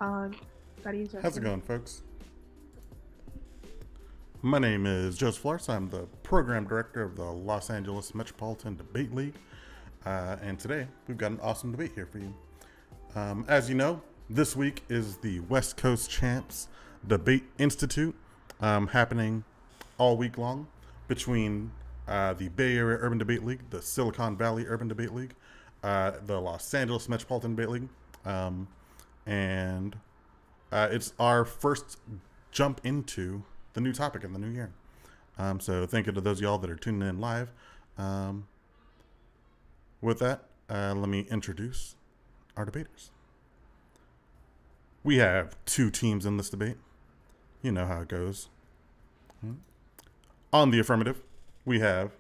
How's it going, folks? My name is Joseph Flores. I'm the program director of the Los Angeles Metropolitan Debate League. And today, we've got an awesome debate here for you. As you know, this week is the West Coast Champs Debate Institute happening all week long between the Bay Area Urban Debate League, the Silicon Valley Urban Debate League, the Los Angeles Metropolitan Debate League, and it's our first jump into the new topic in the new year. So thank you to those of y'all that are tuning in live. With that, let me introduce our debaters. We have two teams in this debate. You know how it goes. On the affirmative, we have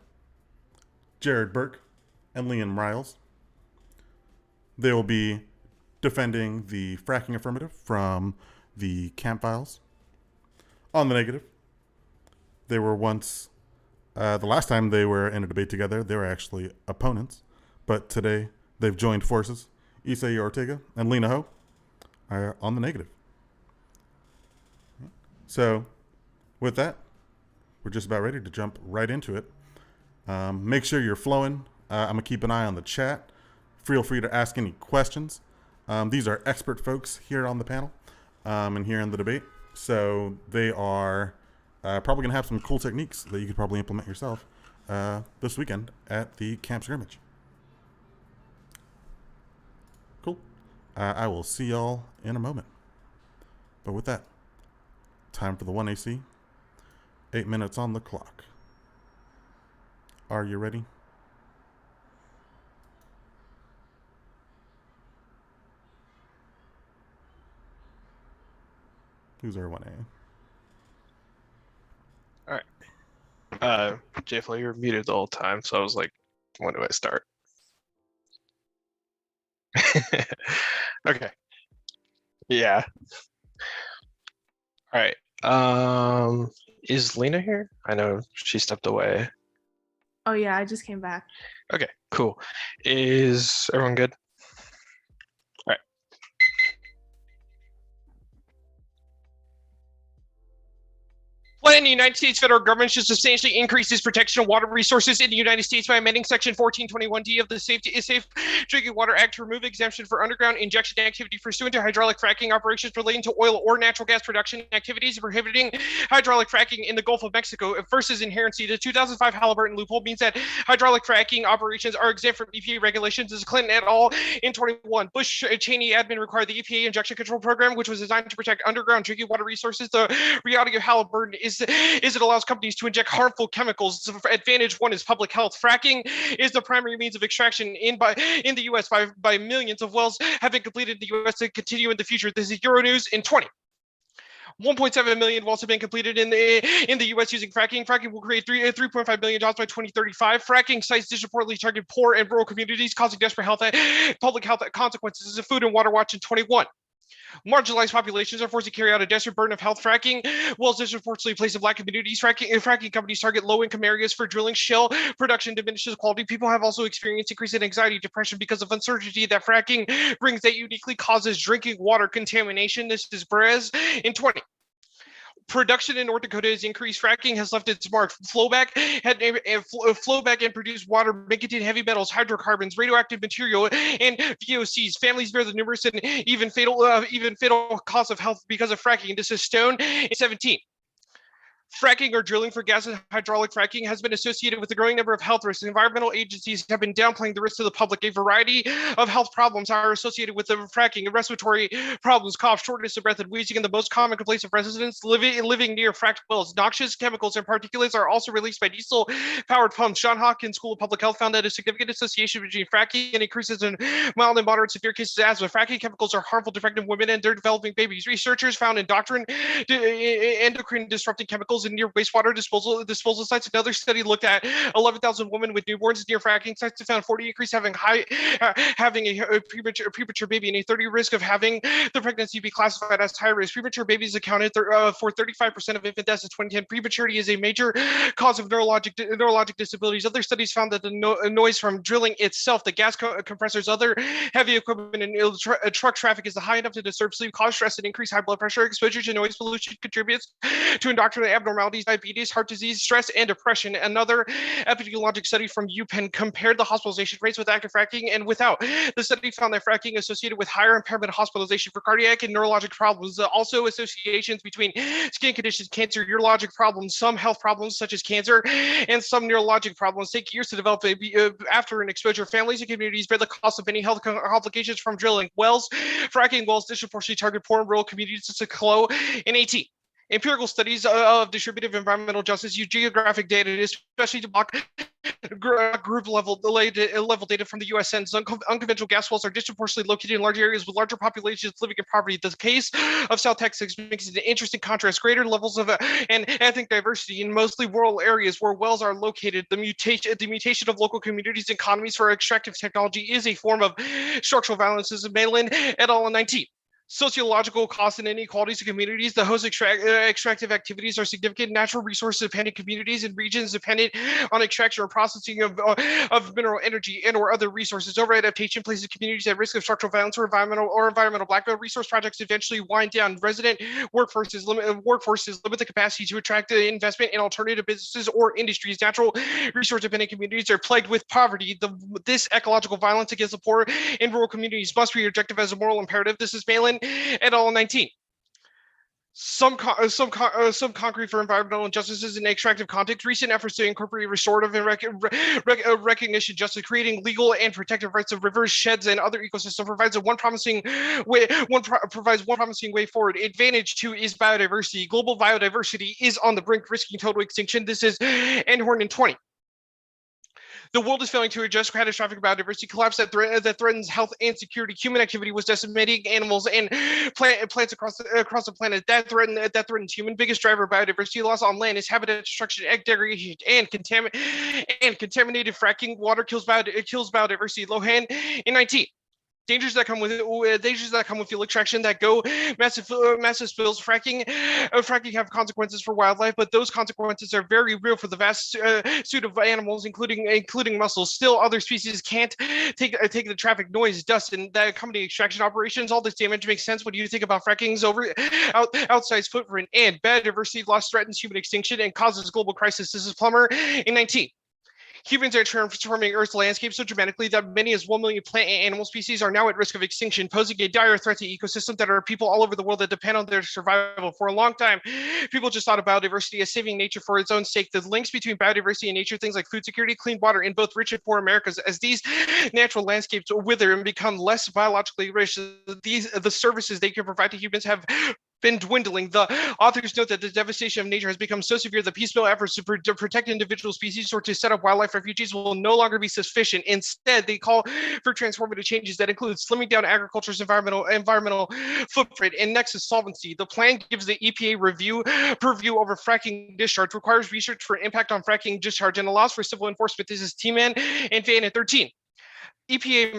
Jared Burke and Liam Riles. They will be defending the fracking affirmative from the camp files. On the negative, they were once, the last time they were in a debate together, they were actually opponents. But today, they've joined forces. Isai Ortega and Lena Ho are on the negative. So, with that, we're just about ready to jump right into it. Make sure you're flowing. I'm going to keep an eye on the chat. Feel free to ask any questions. These are expert folks here on the panel and here in the debate. So they are probably going to have some cool techniques that you could probably implement yourself this weekend at the camp scrimmage. Cool. I will see y'all in a moment. But with that, time for the 1AC. 8 minutes on the clock. Are you ready? Who's our 1A? All right. J-Flo, you were muted the whole time, so I was like, when do I start? Okay. Yeah. All right. Is Lena here? I know she stepped away. Oh yeah, I just came back. Okay, cool. Is everyone good? All right. Plan in the United States federal government should substantially increase its protection of water resources in the United States by amending Section 1421D of the Safe Drinking Water Act to remove exemption for underground injection activity pursuant to hydraulic fracking operations relating to oil or natural gas production activities, prohibiting hydraulic fracking in the Gulf of Mexico versus inherency. The 2005 Halliburton loophole means that hydraulic fracking operations are exempt from EPA regulations. As Clinton et al. In 21, Bush-Cheney admin required the EPA injection control program, which was designed to protect underground drinking water resources. The reality of Halliburton is it allows companies to inject harmful chemicals. Advantage one is public health. Fracking is the primary means of extraction in the U.S. by millions of wells have been completed in the U.S. to continue in the future. This is Euronews in 20. 1.7 million wells have been completed in the U.S. using fracking. Fracking will create 3.5 million jobs by 2035. Fracking sites disproportionately target poor and rural communities, causing desperate public health consequences. This is Food and Water Watch in 21. Marginalized populations are forced to carry out a desperate burden of health. Fracking wells disproportionately place in black communities. Fracking companies target low-income areas for drilling. Shale production diminishes quality. People have also experienced increase in anxiety, depression because of uncertainty that fracking brings that uniquely causes drinking water contamination. This is Perez in 20. Production in North Dakota has increased. Fracking has left its mark. Flowback and produced water may contain heavy metals, hydrocarbons, radioactive material, and VOCs. Families bear the numerous and even fatal costs of health because of fracking. This is Stone in 17. Fracking or drilling for gas and hydraulic fracking has been associated with a growing number of health risks. Environmental agencies have been downplaying the risks to the public. A variety of health problems are associated with the fracking: respiratory problems, cough, shortness of breath, and wheezing. And the most common complaints of residents living near fracked wells. Noxious chemicals and particulates are also released by diesel-powered pumps. John Hopkins School of Public Health found that a significant association between fracking and increases in mild and moderate severe cases of asthma. Fracking chemicals are harmful to pregnant women and their developing babies. Researchers found endocrine disrupting chemicals wells and near wastewater disposal sites. Another study looked at 11,000 women with newborns near fracking sites and found 40 increase having a premature baby and a 30 risk of having the pregnancy be classified as high risk. Premature babies accounted for 35% of infant deaths in 2010. Prematurity is a major cause of neurologic disabilities. Other studies found that the noise from drilling itself, the gas compressors, other heavy equipment, and truck traffic is high enough to disturb sleep, cause stress, and increase high blood pressure. Exposure to noise pollution contributes to endocrine abnormalities, diabetes, heart disease, stress, and depression. Another epidemiologic study from UPenn compared the hospitalization rates with active fracking and without. The study found that fracking associated with higher impairment of hospitalization for cardiac and neurologic problems. Also associations between skin conditions, cancer, urologic problems, some health problems such as cancer, and some neurologic problems take years to develop after an exposure. Families and communities bear the cost of many health complications from drilling wells. Fracking wells disproportionately target poor and rural communities such as Clo and AT. Empirical studies of distributive environmental justice use geographic data, especially to block group level data from the U.S. Census. Unconventional gas wells are disproportionately located in large areas with larger populations living in poverty. The case of South Texas makes an interesting contrast. Greater levels of and ethnic diversity in mostly rural areas where wells are located. The mutation of local communities' economies for extractive technology is a form of structural violence. This is Malin et al. 19. Sociological costs and inequalities to communities. The host extractive activities are significant. Natural resource dependent communities and regions dependent on extraction or processing of mineral energy and or other resources. Over adaptation places communities at risk of structural violence or environmental blackmail. Resource projects eventually wind down. Resident workforces limit the capacity to attract investment in alternative businesses or industries. Natural resource dependent communities are plagued with poverty. This ecological violence against the poor in rural communities must be rejected as a moral imperative. This is Malin et al. 19. Some concrete for environmental injustices in extractive context. Recent efforts to incorporate restorative and recognition justice, creating legal and protective rights of rivers, sheds, and other ecosystems provides one promising way forward. Advantage 2 is biodiversity. Global biodiversity is on the brink, risking total extinction. This is Enhorn in 20. The world is failing to address catastrophic biodiversity collapse that threatens health and security. Human activity was decimating animals and plants across the planet. That threatens human. Biggest driver of biodiversity loss on land is habitat destruction, egg degradation, and contaminated fracking. Water kills biodiversity. Lohan in 19. Dangers that come with fuel extraction that go massive spills. Fracking have consequences for wildlife, but those consequences are very real for the vast suite of animals, including mussels. Still, other species can't take the traffic, noise, dust, and that accompanying extraction operations. All this damage makes sense when you think about fracking's outsized footprint and biodiversity loss threatens human extinction and causes global crisis. This is Plummer in 19. Humans are transforming Earth's landscape so dramatically that many as 1 million plant and animal species are now at risk of extinction, posing a dire threat to ecosystems that are people all over the world that depend on their survival. For a long time, people just thought of biodiversity as saving nature for its own sake. The links between biodiversity and nature, things like food security, clean water in both rich and poor Americas, as these natural landscapes wither and become less biologically rich, the services they can provide to humans have been dwindling. The authors note that the devastation of nature has become so severe that piecemeal efforts to protect individual species or to set up wildlife refuges will no longer be sufficient. Instead, they call for transformative changes that include slimming down agriculture's environmental footprint and nexus solvency. The plan gives the EPA purview over fracking discharge, requires research for impact on fracking discharge, and allows for civil enforcement. This is T-Man and Van at 13. EPA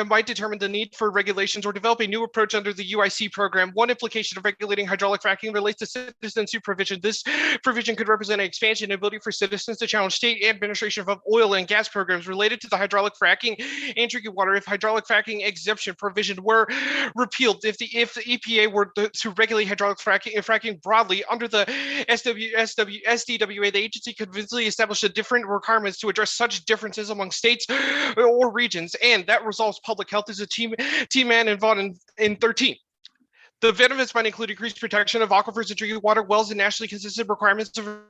might determine the need for regulations or develop a new approach under the UIC program. One implication of regulating hydraulic fracking relates to citizen supervision. This provision could represent an expansion in ability for citizens to challenge state administration of oil and gas programs related to the hydraulic fracking and drinking water. If hydraulic fracking exemption provision were repealed, if the EPA were to regulate hydraulic fracking broadly under the SDWA, the agency could visibly establish the different requirements to address such differences among states or regions. And that resolves public health. Is a T-Man and Vaughn in 13. The benefits might include increased protection of aquifers and drinking water wells and nationally consistent requirements of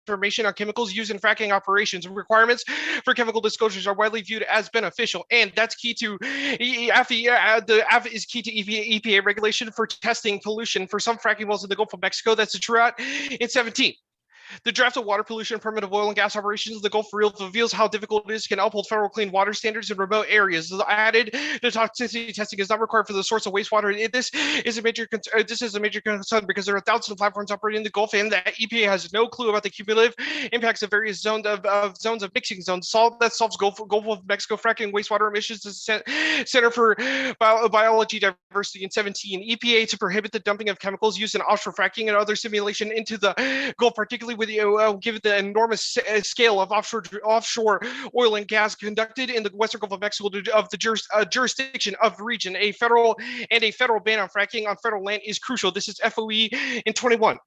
information on chemicals used in fracking operations. Requirements for chemical disclosures are widely viewed as beneficial, and that's key to the AFA is key to EPA regulation for testing pollution for some fracking wells in the Gulf of Mexico. That's a true out in 17. The draft of water pollution and permit of oil and gas operations in the Gulf reveals how difficult it is to uphold federal clean water standards in remote areas. Added, the toxicity testing is not required for the source of wastewater. This is a major concern because there are thousands of platforms operating in the Gulf, and the EPA has no clue about the cumulative impacts of various zones of mixing zones. That solves Gulf of Mexico fracking wastewater emissions. The Center for Biology Diversity in 2017. EPA to prohibit the dumping of chemicals used in offshore fracking and other simulation into the Gulf, particularly with given the enormous scale of offshore oil and gas conducted in the Western Gulf of Mexico of the jurisdiction of the region. A federal ban on fracking on federal land is crucial. This is FOE in 21.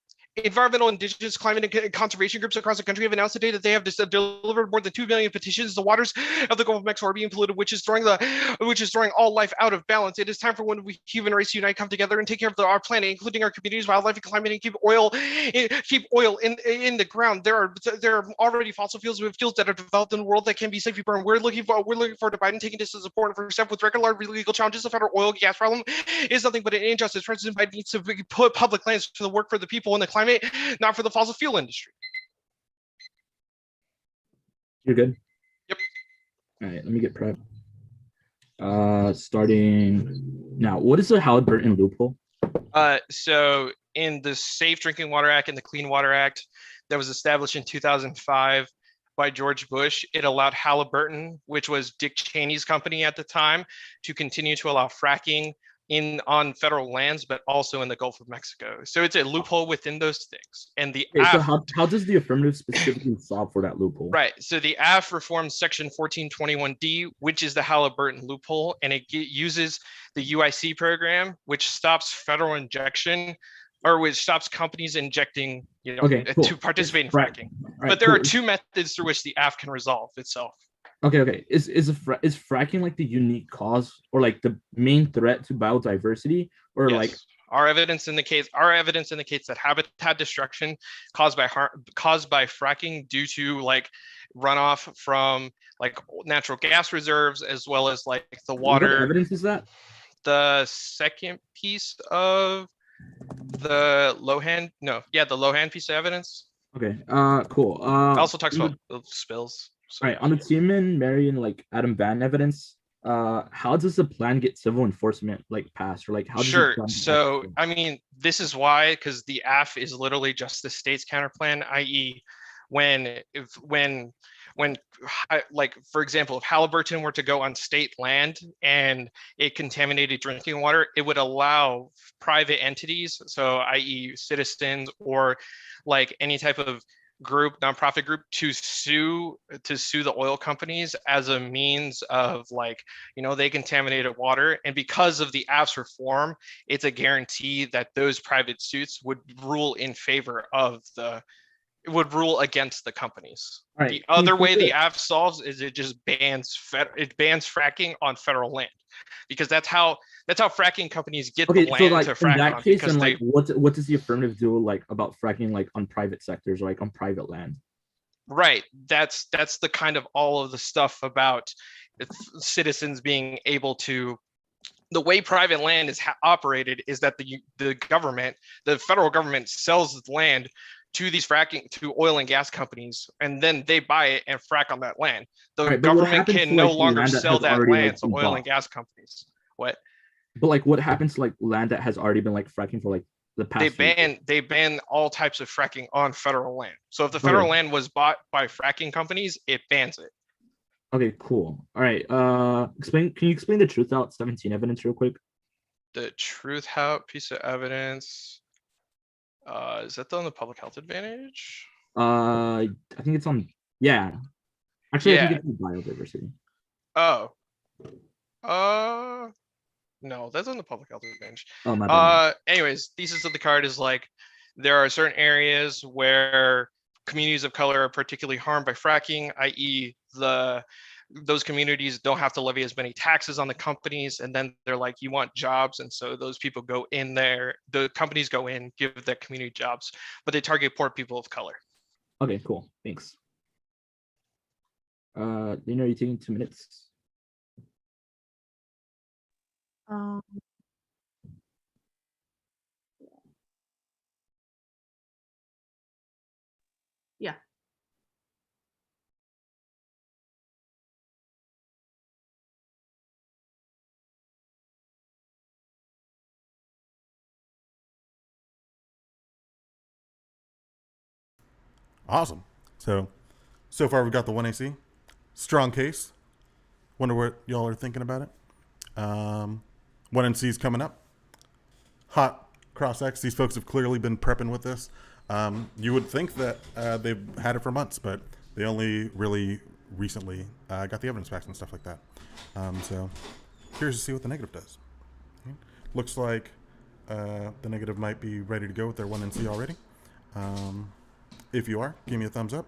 Environmental, indigenous, climate, and conservation groups across the country have announced today that they have delivered more than 2 million petitions. The waters of the Gulf of Mexico are being polluted, which is throwing all life out of balance. It is time for when we human race unite, come together, and take care of our planet, including our communities, wildlife, and climate, and keep oil in the ground. There are already fossil fuels that are developed in the world that can be safely burned. We're looking forward to Biden taking this as a important first step with regular legal challenges. The federal oil and gas problem is nothing but an injustice. President Biden needs to put public lands to the work for the people and the climate, not for the fossil fuel industry. You're good? Yep. All right, let me get prep. Starting now, what is the Halliburton loophole? So in the Safe Drinking Water Act and the Clean Water Act that was established in 2005 by George Bush, it allowed Halliburton, which was Dick Cheney's company at the time, to continue to allow fracking on federal lands, but also in the Gulf of Mexico. So it's a loophole within those things. And the so how does the affirmative specifically solve for that loophole? Right. So the AF reforms Section 1421D, which is the Halliburton loophole, and it uses the UIC program, which stops federal injection, or which stops companies injecting, to participate in fracking. Right, but there are two methods through which the AF can resolve itself. Okay. Is fracking like the unique cause or like the main threat to biodiversity, or yes. Like our evidence indicates that habitat destruction caused by fracking due to like runoff from like natural gas reserves, as well as like the water. What evidence is that? The second piece of the Lohan piece of evidence. Okay. Cool. It also talks about spills. All right, on the Tiemann, Mary, and like Adam Van evidence, how does the plan get civil enforcement like passed, or like how does Sure. So I mean, this is why, because the AF is literally just the state's counterplan, i.e., when like, for example, if Halliburton were to go on state land and it contaminated drinking water, it would allow private entities, so i.e. citizens or like any type of nonprofit group, to sue the oil companies as a means of like, they contaminated water. And because of the AF's reform, it's a guarantee that those private suits would rule against the companies. Right. The other way the AF solves is it just bans fracking on federal land, because that's how fracking companies get the land to frack. In that case, and like, what does the affirmative do like about fracking like on private sectors or like on private land? Right. That's the kind of all of the stuff about citizens being able to. The way private land is operated is that the federal government sells land to to oil and gas companies, and then they buy it and frack on that land. The government can no longer sell that land to oil and gas companies. What? But like, what happens to like land that has already been like fracking for like the past? They ban all types of fracking on federal land. So if the federal land was bought by fracking companies, it bans it. Okay, cool. All right. Can you explain the truth out 17 evidence real quick? The truth out piece of evidence. Is that on the public health advantage? I think it's on. Yeah. Actually, I think it's on biodiversity. Oh. No, that's on the public health advantage. Oh, my bad. Anyways, thesis of the card is like, there are certain areas where communities of color are particularly harmed by fracking, i.e. those communities don't have to levy as many taxes on the companies, and then they're like, you want jobs, and so those people go in there, the companies go in, give that community jobs, but they target poor people of color. Okay, cool, thanks. Are you taking 2 minutes? Awesome. So far we've got the 1AC. Strong case. Wonder what y'all are thinking about it. 1NC is coming up. Hot Cross X. These folks have clearly been prepping with this. You would think that they've had it for months, but they only really recently got the evidence back and stuff like that. So curious to see what the negative does. Okay. Looks like the negative might be ready to go with their 1NC already. If you are, give me a thumbs up.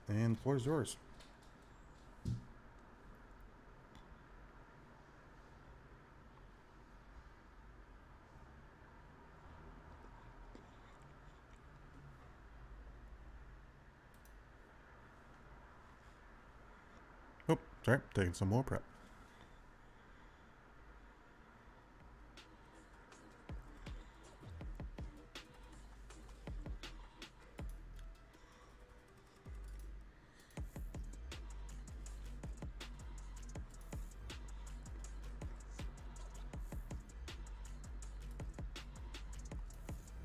And the floor is yours. Oh, sorry, taking some more prep.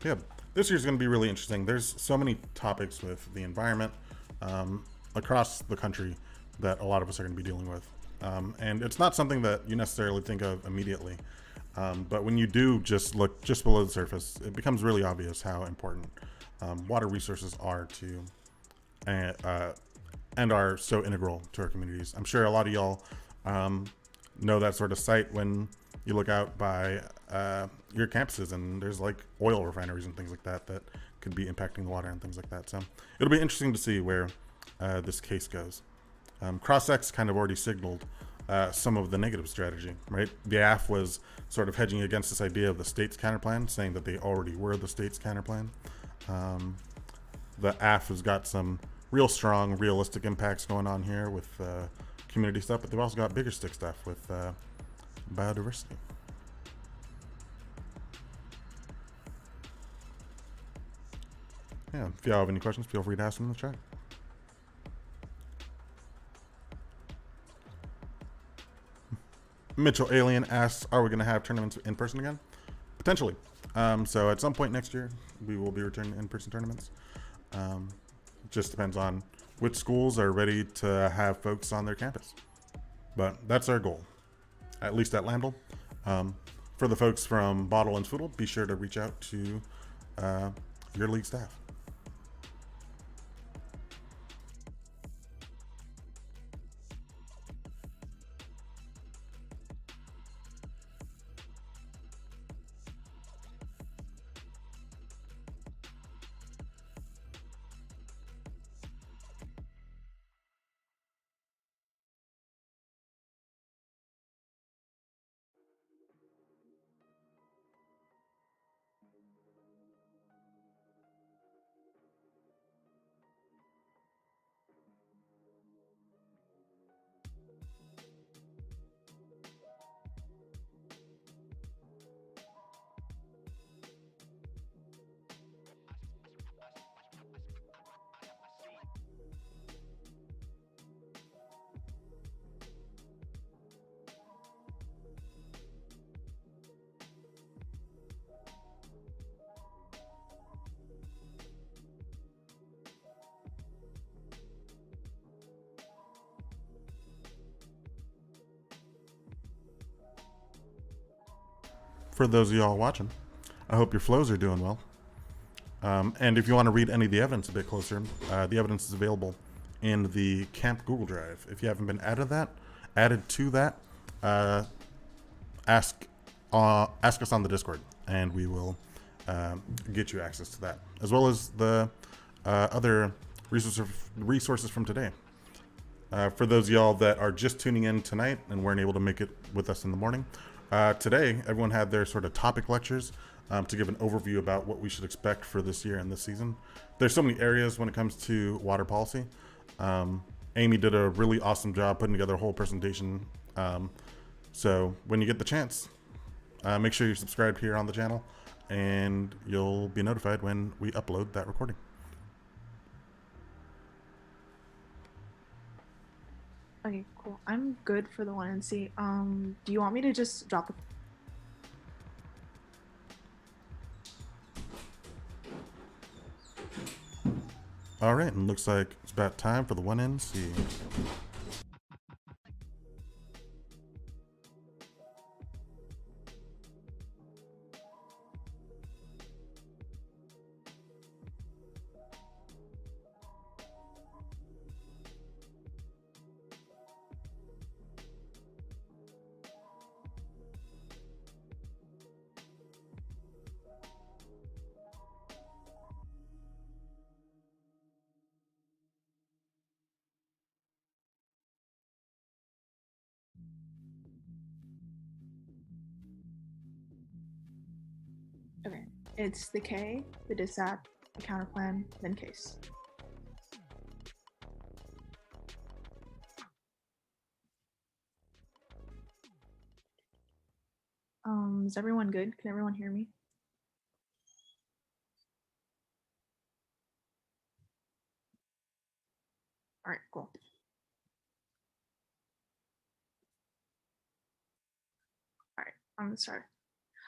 Yeah, this year's going to be really interesting. There's so many topics with the environment across the country that a lot of us are going to be dealing with. And it's not something that you necessarily think of immediately. But when you do just look just below the surface, it becomes really obvious how important water resources are to and are so integral to our communities. I'm sure a lot of y'all know that sort of sight when you look out by your campuses and there's like oil refineries and things like that that could be impacting the water and things like that. So it'll be interesting to see where this case goes. CrossX kind of already signaled some of the negative strategy, right? The AF was sort of hedging against this idea of the state's counterplan, saying that they already were the state's counterplan. The AF has got some real strong, realistic impacts going on here with community stuff, but they've also got bigger stick stuff with biodiversity. Yeah, if y'all have any questions, feel free to ask them in the chat. Mitchell Alien asks, are we going to have tournaments in person again? Potentially. So at some point next year, we will be returning to in-person tournaments. Just depends on which schools are ready to have folks on their campus. But that's our goal, at least at Landell. For the folks from Bottle and Foodle, be sure to reach out to your league staff. For those of y'all watching, I hope your flows are doing well. And if you want to read any of the evidence a bit closer, the evidence is available in the Camp Google Drive. If you haven't been added to that, ask us on the Discord, and we will get you access to that, as well as the other resources from today. For those of y'all that are just tuning in tonight and weren't able to make it with us in the morning, today everyone had their sort of topic lectures to give an overview about what we should expect for this year and this season. There's so many areas when it comes to water policy. Amy did a really awesome job putting together a whole presentation. So when you get the chance, make sure you're subscribed here on the channel, and you'll be notified when we upload that recording. Okay, cool. I'm good for the 1NC. Do you want me to just drop it? All right, and looks like it's about time for the 1NC. Okay, it's the K, the dissat, the counterplan, then case. Is everyone good? Can everyone hear me? All right, cool. All right, I'm gonna start.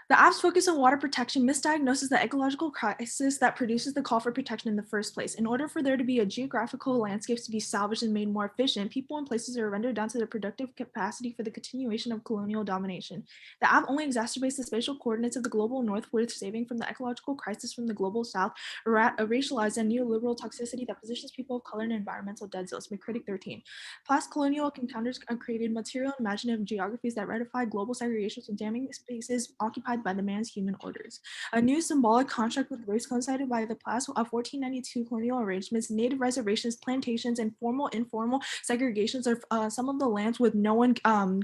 The app's focus on water protection misdiagnoses the ecological crisis that produces the call for protection in the first place. In order for there to be a geographical landscapes to be salvaged and made more efficient, people and places are rendered down to their productive capacity for the continuation of colonial domination. The app only exacerbates the spatial coordinates of the global north worth saving from the ecological crisis from the global south, a racialized and neoliberal toxicity that positions people of color in environmental dead zones. McCritic 13. Past colonial encounters created material and imaginative geographies that ratify global segregation with damning spaces occupied by the man's human orders. A new symbolic contract with race coincided by the past of 1492 colonial arrangements, native reservations, plantations, and formal informal segregations are some of the lands with no one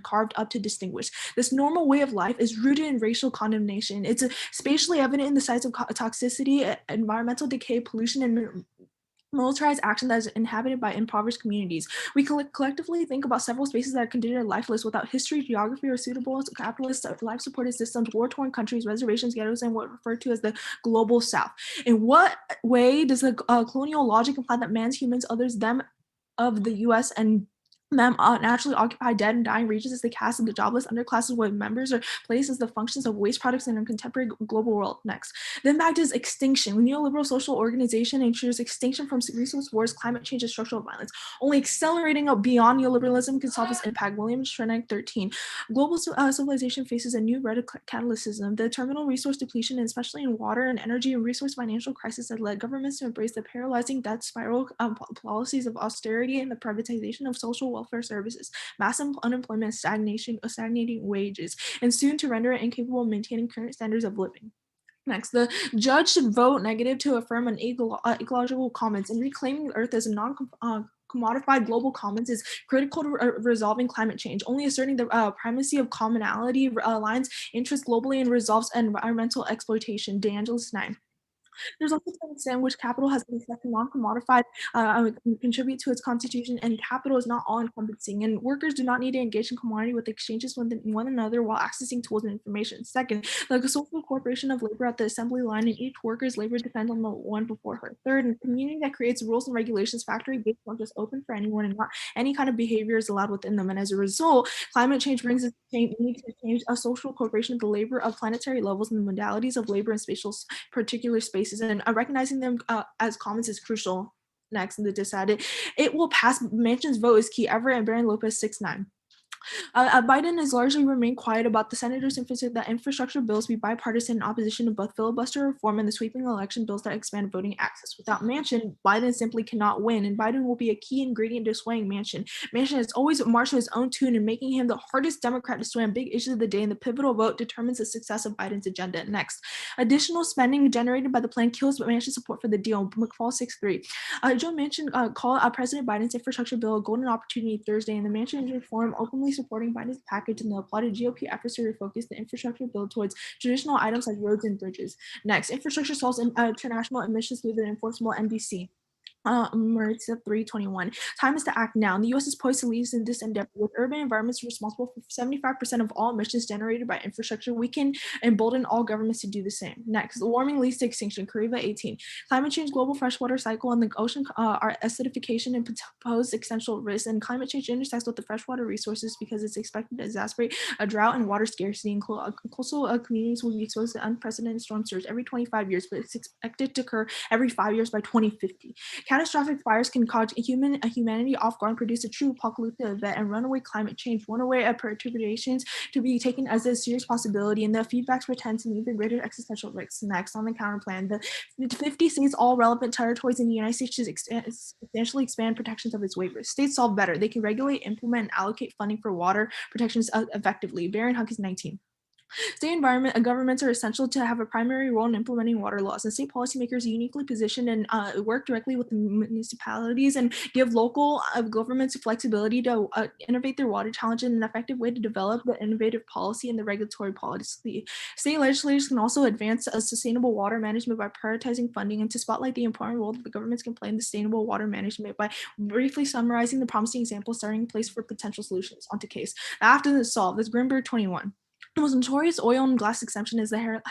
carved up to distinguish. This normal way of life is rooted in racial condemnation. It's spatially evident in the sites of toxicity, environmental decay, pollution, and militarized action that is inhabited by impoverished communities. We collectively think about several spaces that are considered lifeless without history, geography, or suitable capitalist life-supported systems, war-torn countries, reservations, ghettos, and what referred to as the global south. In what way does the colonial logic imply that man's humans, others, them of the US and them naturally occupy dead and dying regions as the caste of the jobless underclasses where members are placed as the functions of waste products in a contemporary global world? Next, the impact is extinction. Neoliberal social organization ensures extinction from resource wars, climate change, and structural violence. Only accelerating beyond neoliberalism can solve this impact. William Schrenek 13. Global civilization faces a new catalyticism. The terminal resource depletion, and especially in water and energy and resource financial crisis, has led governments to embrace the paralyzing debt spiral policies of austerity and the privatization of social welfare services, massive unemployment, stagnating wages, and soon to render it incapable of maintaining current standards of living. Next, the judge should vote negative to affirm an ecological commons, and reclaiming the earth as a commodified global commons is critical to resolving climate change. Only asserting the primacy of commonality aligns interests globally and resolves environmental exploitation. DeAngelis 9. There's also an extent in which capital has been set to non-commodified, contribute to its constitution, and capital is not all-encompassing, and workers do not need to engage in commodity with exchanges with one another while accessing tools and information. Second, like a social corporation of labor at the assembly line, and each worker's labor depends on the one before her. Third, a community that creates rules and regulations, factory-based, not just open for anyone, and not any kind of behavior is allowed within them. And as a result, climate change brings us need to change a social corporation of the labor of planetary levels and the modalities of labor in spatial particular spaces, and recognizing them as commons is crucial. Next, in the decided, it will pass. Manchin's vote is key. Everett and Baron Lopez 6-9. Biden has largely remained quiet about the senators' insisted that infrastructure bills be bipartisan in opposition to both filibuster reform and the sweeping election bills that expand voting access. Without Manchin, Biden simply cannot win, and Biden will be a key ingredient to swaying Manchin. Manchin has always marched to his own tune and making him the hardest Democrat to sway on big issues of the day, and the pivotal vote determines the success of Biden's agenda. Next, additional spending generated by the plan kills Manchin's support for the deal. McFall 6-3. Joe Manchin called President Biden's infrastructure bill a golden opportunity Thursday, and the Manchin reform openly supporting Biden's package and the applauded GOP efforts to refocus the infrastructure bill towards traditional items like roads and bridges. Next, infrastructure solves international emissions through the enforceable NDC. Maritza 321. Time is to act now. And the U.S. is poised to lead in this endeavor. With urban environments responsible for 75% of all emissions generated by infrastructure, we can embolden all governments to do the same. Next, the warming leads to extinction. Kariba 18. Climate change, global freshwater cycle, and the ocean are acidification and proposed essential risks. And climate change intersects with the freshwater resources because it's expected to exacerbate a drought and water scarcity. And coastal communities will be exposed to unprecedented storm surge every 25 years, but it's expected to occur every 5 years by 2050. Catastrophic fires can cause humanity off guard, produce a true apocalyptic event, and runaway climate change, runaway perturbations to be taken as a serious possibility, and the feedbacks pretend to meet the greater existential risks. Next, on the counterplan, the 50 states, all relevant territories in the United States, should substantially expand protections of its waivers. States solve better. They can regulate, implement, and allocate funding for water protections effectively. Baron Huck is 19. State governments are essential to have a primary role in implementing water laws, and state policymakers are uniquely positioned and work directly with the municipalities and give local governments flexibility to innovate their water challenge in an effective way to develop the innovative policy and the regulatory policy. State legislators can also advance a sustainable water management by prioritizing funding and to spotlight the important role that the governments can play in sustainable water management by briefly summarizing the promising examples starting in place for potential solutions. Onto case. After the solve, this Grimberg 21. The most notorious oil and gas exemption is the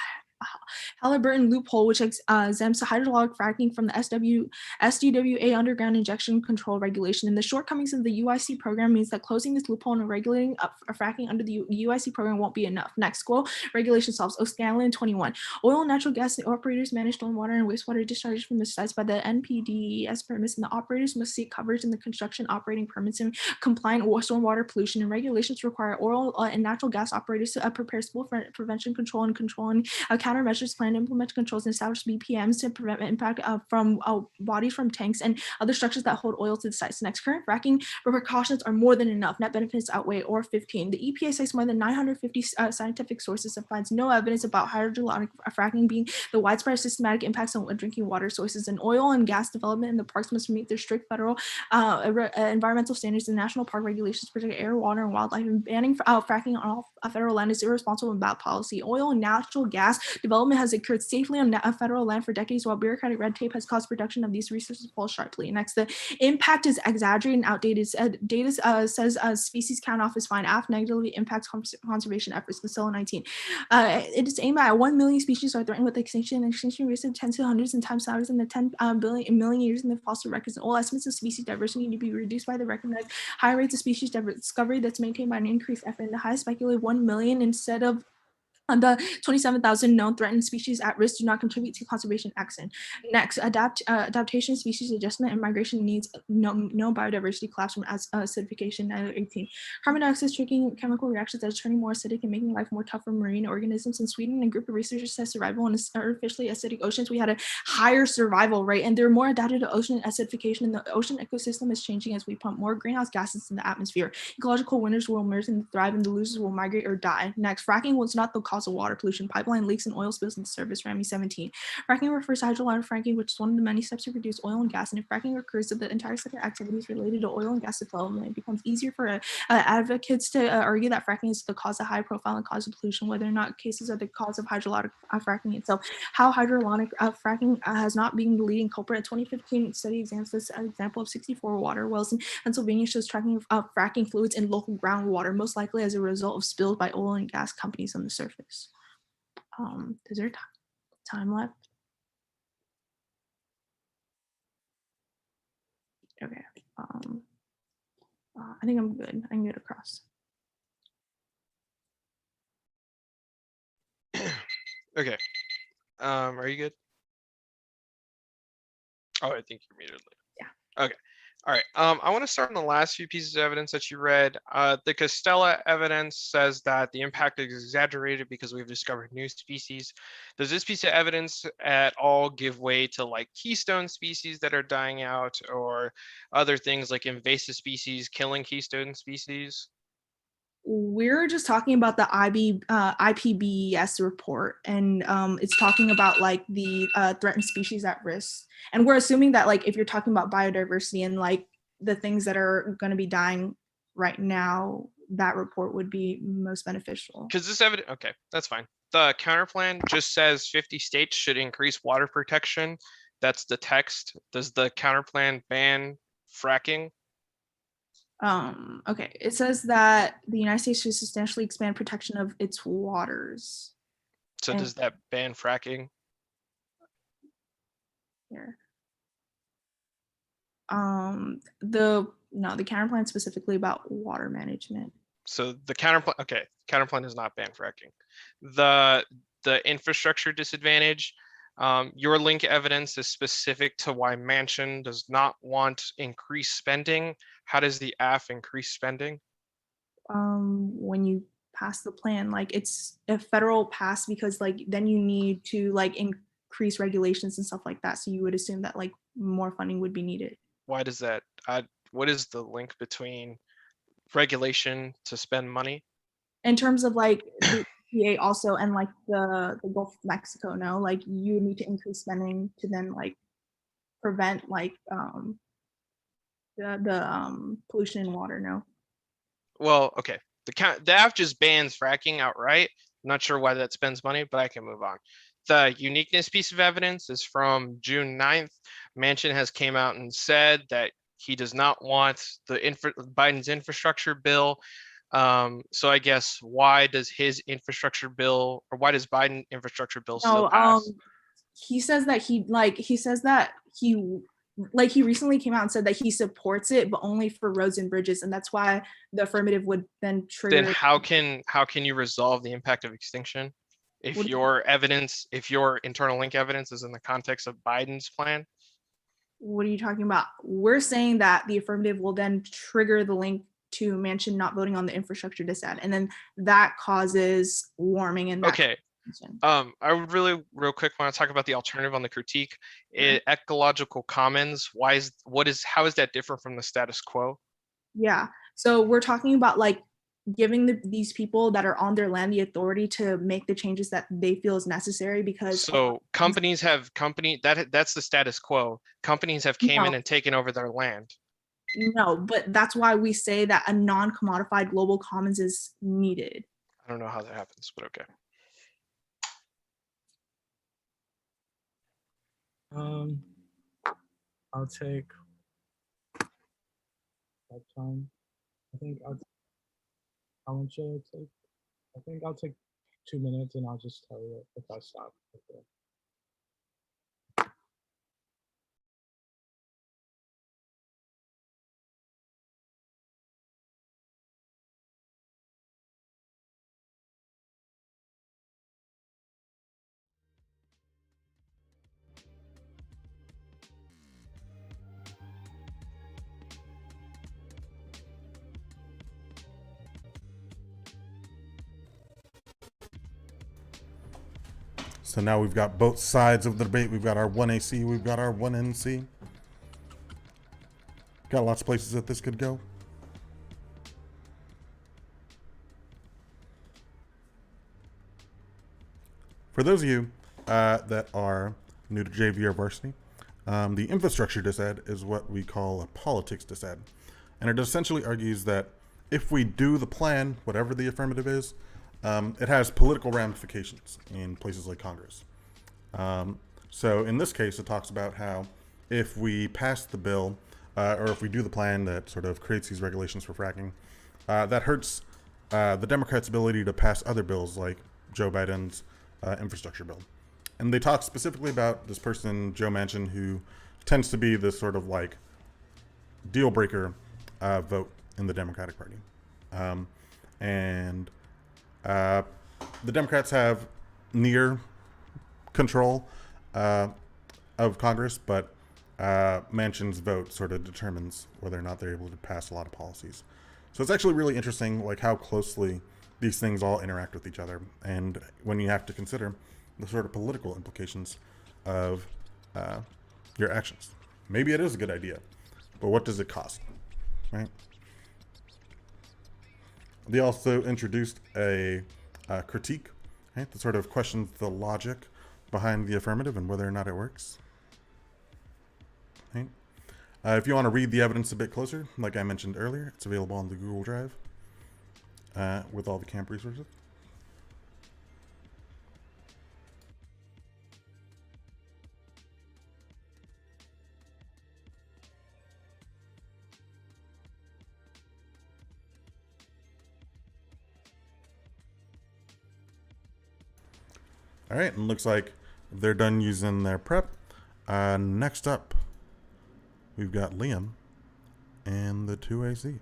Halliburton loophole, which exempts hydraulic fracking from the SDWA underground injection control regulation. And the shortcomings of the UIC program means that closing this loophole and regulating fracking under the UIC program won't be enough. Next, GLOW regulation solves. O'Scanlan 21. Oil and natural gas operators manage stormwater and wastewater discharges from the sites by the NPDES permits, and the operators must seek coverage in the construction operating permits and compliant stormwater pollution. And regulations require oil and natural gas operators to prepare full prevention control and countermeasures plan, implement controls, and establish BPMs to prevent impact from bodies from tanks and other structures that hold oil to the sites. Next, current fracking precautions are more than enough. Net benefits outweigh or 15. The EPA cites more than 950 scientific sources and finds no evidence about hydraulic fracking being the widespread systematic impacts on drinking water sources. And oil and gas development in the parks must meet their strict federal environmental standards and national park regulations to protect air, water, and wildlife. And banning fracking on all federal land is irresponsible and bad policy. Oil and natural gas development has occurred safely on federal land for decades, while bureaucratic red tape has caused production of these resources to fall sharply. Next, the impact is exaggerated and outdated. Data says species count off is fine. AF negatively impacts conservation efforts. Casella 19. It is aimed at 1 million species are threatened with extinction. Extinction rates of tens to hundreds and times higher than the 10 million years in the fossil records. And all estimates of species diversity need to be reduced by the recognized high rates of species discovery that's maintained by an increased effort. And the high speculated 1 million instead of the 27,000 known threatened species at risk do not contribute to conservation action. Next, adaptation, species adjustment, and migration needs no biodiversity collapse from acidification. 18. Carbon dioxide is triggering chemical reactions that are turning more acidic and making life more tough for marine organisms. In Sweden, a group of researchers said survival in artificially acidic oceans, we had a higher survival rate, and they're more adapted to ocean acidification, and the ocean ecosystem is changing as we pump more greenhouse gases in the atmosphere. Ecological winners will emerge and thrive, and the losers will migrate or die. Next, fracking was not the cause of water pollution, pipeline leaks, and oil spills in the surface. Rami 17. Fracking refers to hydraulic fracking, which is one of the many steps to produce oil and gas. And if fracking occurs to the entire set of activities related to oil and gas development, it becomes easier for advocates to argue that fracking is the cause of high profile and cause of pollution, whether or not cases are the cause of hydraulic fracking itself. How hydraulic fracking has not been the leading culprit. A 2015 study examines this example of 64 water wells in Pennsylvania shows tracking of fracking fluids in local groundwater, most likely as a result of spills by oil and gas companies on the surface. Is there time left? Okay. I think I'm good. I can get across. Okay. Are you good? Oh, I think you're muted. Yeah. Okay. All right. I want to start on the last few pieces of evidence that you read. The Costella evidence says that the impact is exaggerated because we've discovered new species. Does this piece of evidence at all give way to like keystone species that are dying out, or other things like invasive species killing keystone species? We're just talking about the IPBES report, and it's talking about like the threatened species at risk. And we're assuming that like if you're talking about biodiversity and like the things that are going to be dying right now, that report would be most beneficial. Because this evidence, okay, that's fine. The counterplan just says 50 states should increase water protection. That's the text. Does the counterplan ban fracking? Okay, it says that the United States should substantially expand protection of its waters. So does that ban fracking? Here. The counterplan specifically about water management. So the counterplan, okay, counterplan does not ban fracking. The infrastructure disadvantage, Your link evidence is specific to why Manchin does not want increased spending. How does the AF increase spending? When you pass the plan, like it's a federal pass, because like then you need to like increase regulations and stuff like that. So you would assume that like more funding would be needed. Why does that? What is the link between regulation to spend money? In terms of like the EPA also, and like the Gulf of Mexico, no, like you need to increase spending to then like prevent like the pollution in water, no. Well, okay. The AF just bans fracking outright. I'm not sure why that spends money, but I can move on. The uniqueness piece of evidence is from June 9th. Manchin has came out and said that he does not want Biden's infrastructure bill. So I guess why does his infrastructure bill, or why does Biden infrastructure bill still pass? He says that he recently came out and said that he supports it, but only for roads and bridges, and that's why the affirmative would then trigger. Then how can you resolve the impact of extinction if your internal link evidence is in the context of Biden's plan? What are you talking about? We're saying that the affirmative will then trigger the link to Manchin not voting on the infrastructure dissent, and then that causes warming and okay. I would really real quick want to talk about the alternative on the critique. Ecological commons. How is that different from the status quo? Yeah. So we're talking about like giving these people that are on their land the authority to make the changes that they feel is necessary, because that's the status quo. Companies have came in and taken over their land. No, but that's why we say that a non-commodified global commons is needed. I don't know how that happens, but okay. I'll take that time. How much should I take? I think I'll take 2 minutes, and I'll just tell you if I stop. Okay. So now we've got both sides of the debate. We've got our 1AC, we've got our 1NC. Got lots of places that this could go. For those of you that are new to JV or varsity, the infrastructure dissent is what we call a politics dissent. And it essentially argues that if we do the plan, whatever the affirmative is, it has political ramifications in places like Congress. So in this case, it talks about how if we pass the bill, or if we do the plan that sort of creates these regulations for fracking, that hurts the Democrats' ability to pass other bills like Joe Biden's infrastructure bill. And they talk specifically about this person, Joe Manchin, who tends to be this sort of like deal breaker vote in the Democratic Party. The Democrats have near control of Congress, but Manchin's vote sort of determines whether or not they're able to pass a lot of policies. So it's actually really interesting, like how closely these things all interact with each other, and when you have to consider the sort of political implications of your actions. Maybe it is a good idea, but what does it cost, right? They also introduced a critique, right, that sort of questions the logic behind the affirmative and whether or not it works. Right? If you want to read the evidence a bit closer, like I mentioned earlier, it's available on the Google Drive with all the camp resources. All right, and looks like they're done using their prep. Next up, we've got Liam and the 2AC.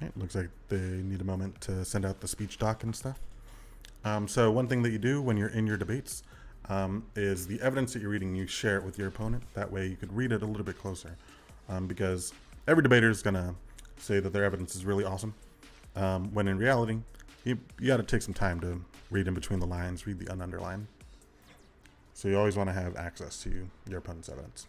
It looks like they need a moment to send out the speech doc and stuff. So one thing that you do when you're in your debates is the evidence that you're reading, you share it with your opponent. That way you could read it a little bit closer, because every debater is going to say that their evidence is really awesome, when in reality, you got to take some time to read in between the lines, read the ununderlined. So you always want to have access to your opponent's evidence.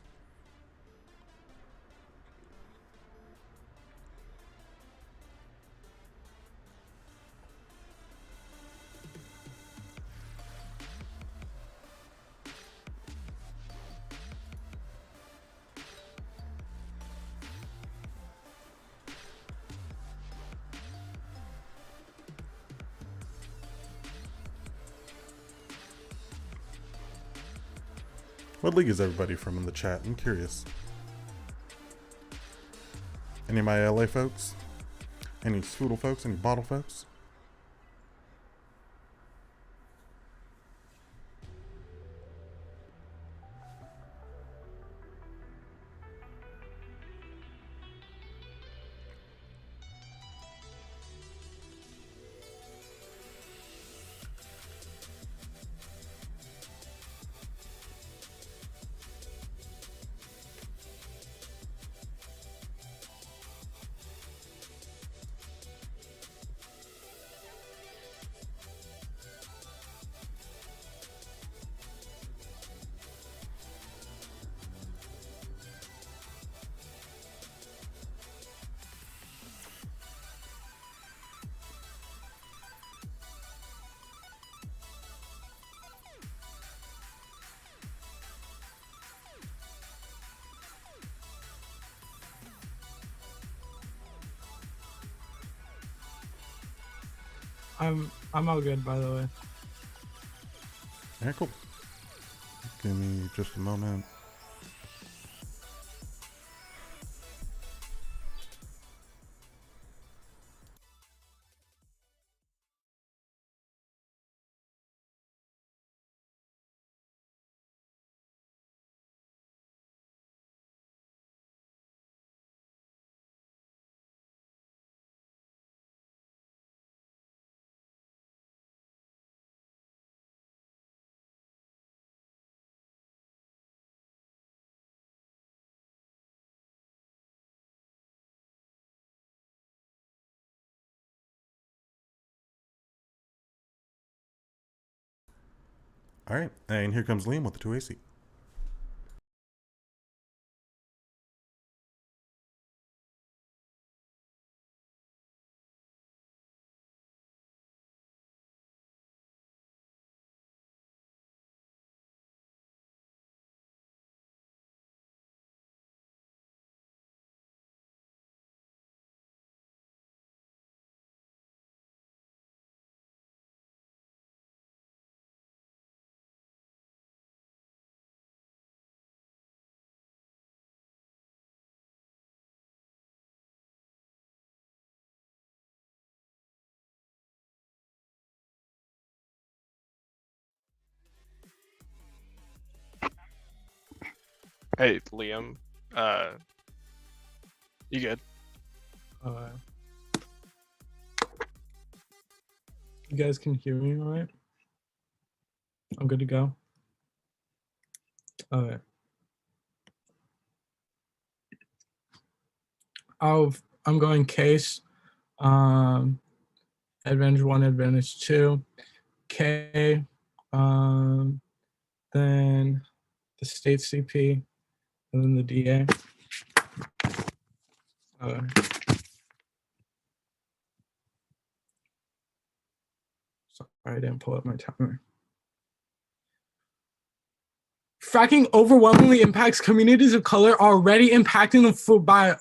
What league is everybody from in the chat? I'm curious. Any of my LA folks? Any Swoodle folks? Any Bottle folks? I'm all good, by the way. Yeah, cool. Give me just a moment. All right, and here comes Liam with the 2AC. Hey, Liam. You good? You guys can hear me all right? I'm good to go. Okay. I'm going case, advantage 1, advantage 2, K, then the state CP, and then the DA. Sorry, I didn't pull up my timer. Fracking overwhelmingly impacts communities of color already impacted by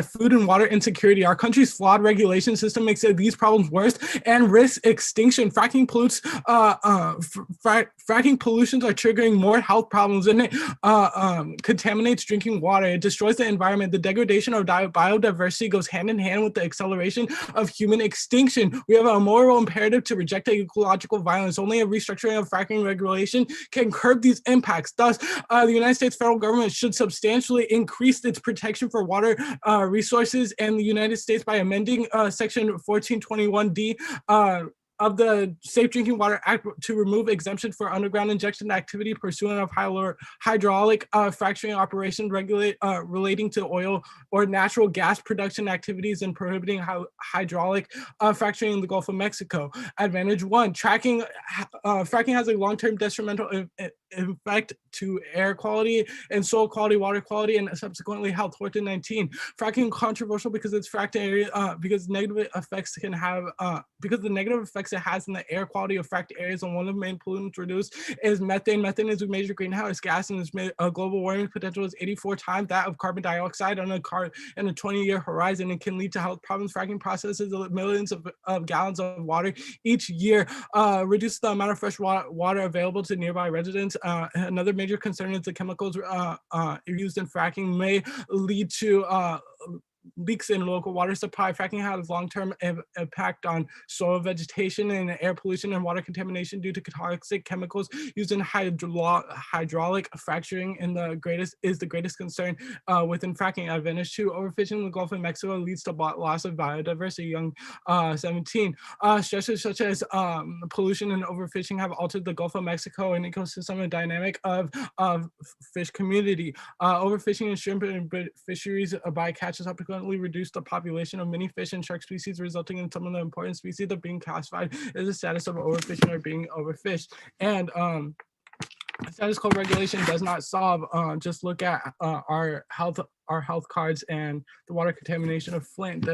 food and water insecurity. Our country's flawed regulation system makes these problems worse and risks extinction. Fracking pollutes. Fracking pollutions are triggering more health problems, and it contaminates drinking water. It destroys the environment. The degradation of biodiversity goes hand in hand with the acceleration of human extinction. We have a moral imperative to reject ecological violence. Only a restructuring of fracking regulation can curb these impacts. impacts. Thus, the United States federal government should substantially increase its protection for water resources and the United States by amending Section 1421D of the Safe Drinking Water Act to remove exemption for underground injection activity pursuant of hydraulic fracturing operations relating to oil or natural gas production activities and prohibiting hydraulic fracturing in the Gulf of Mexico. Advantage 1, fracking has a long-term detrimental effect to air quality and soil quality, water quality, and subsequently health. 1419, fracking controversial because it's fracked area because negative effects can have because the negative effects it has in the air quality of fracked areas, and one of the main pollutants reduced is methane. Methane is a major greenhouse gas, and its global warming potential is 84 times that of carbon dioxide on a 20-year horizon, and can lead to health problems. Fracking processes millions of gallons of water each year, reduce the amount of fresh water available to nearby residents. Another major concern is the chemicals used in fracking may lead to leaks in local water supply. Fracking has long-term impact on soil vegetation and air pollution and water contamination due to toxic chemicals used in hydraulic fracturing is the greatest concern within fracking. Advantage 2, overfishing in the Gulf of Mexico leads to loss of biodiversity. Young 17, stresses such as pollution and overfishing have altered the Gulf of Mexico and ecosystem and dynamic of fish community. Overfishing in shrimp and fisheries bycatches subsequently reduce the population of many fish and shark species, resulting in some of the important species that being classified as the status of overfishing or being overfished. And status quo regulation does not solve. Just look at our health cards and the water contamination of Flint.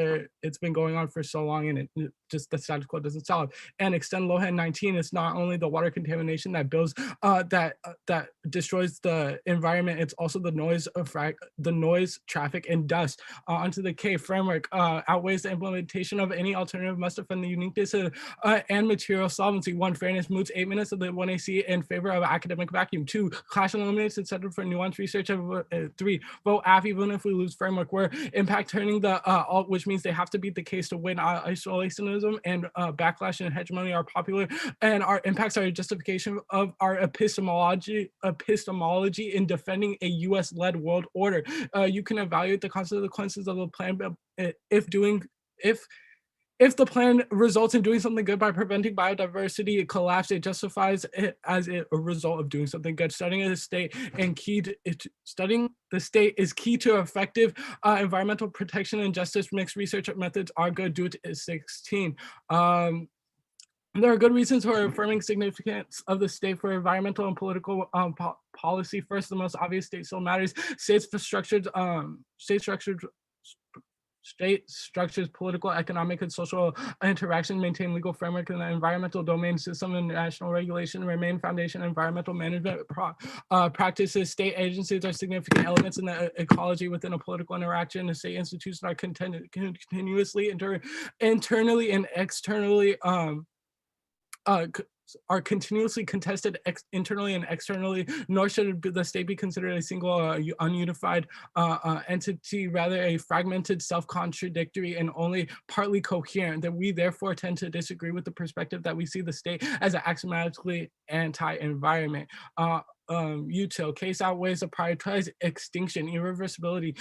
It's been going on for so long, and it just the status quo doesn't solve. And extend Lohan 19, it's not only the water contamination that builds that destroys the environment, it's also the noise, traffic, and dust. Onto the K framework outweighs the implementation of any alternative must defend the uniqueness and material solvency. 1, fairness moots 8 minutes of the 1AC in favor of academic vacuum. 2, clash eliminates incentive for nuanced research. 3, vote AF even if we lose framework. Where impact turning the alt, which means they have to beat the case to win. Isolationism and backlash and hegemony are popular, and our impacts are a justification of our epistemology in defending a US-led world order. You can evaluate the consequences of the plan if the plan results in doing something good by preventing biodiversity collapse, it justifies it as a result of doing something good. Studying the state is key to effective environmental protection and justice. Mixed research methods are good. Do it at 16. There are good reasons for affirming significance of the state for environmental and political policy. First, the most obvious, state still matters. State structures political, economic, and social interaction, maintain legal framework in the environmental domain, system and national regulation remain foundation environmental management practices. State agencies are significant elements in the ecology within a political interaction. The state institutions are continuously internally and externally are continuously contested internally and externally, nor should the state be considered a single ununified entity, rather a fragmented, self-contradictory, and only partly coherent. That we therefore tend to disagree with the perspective that we see the state as axiomatically anti-environment. Util, case outweighs the prioritized extinction, irreversibility,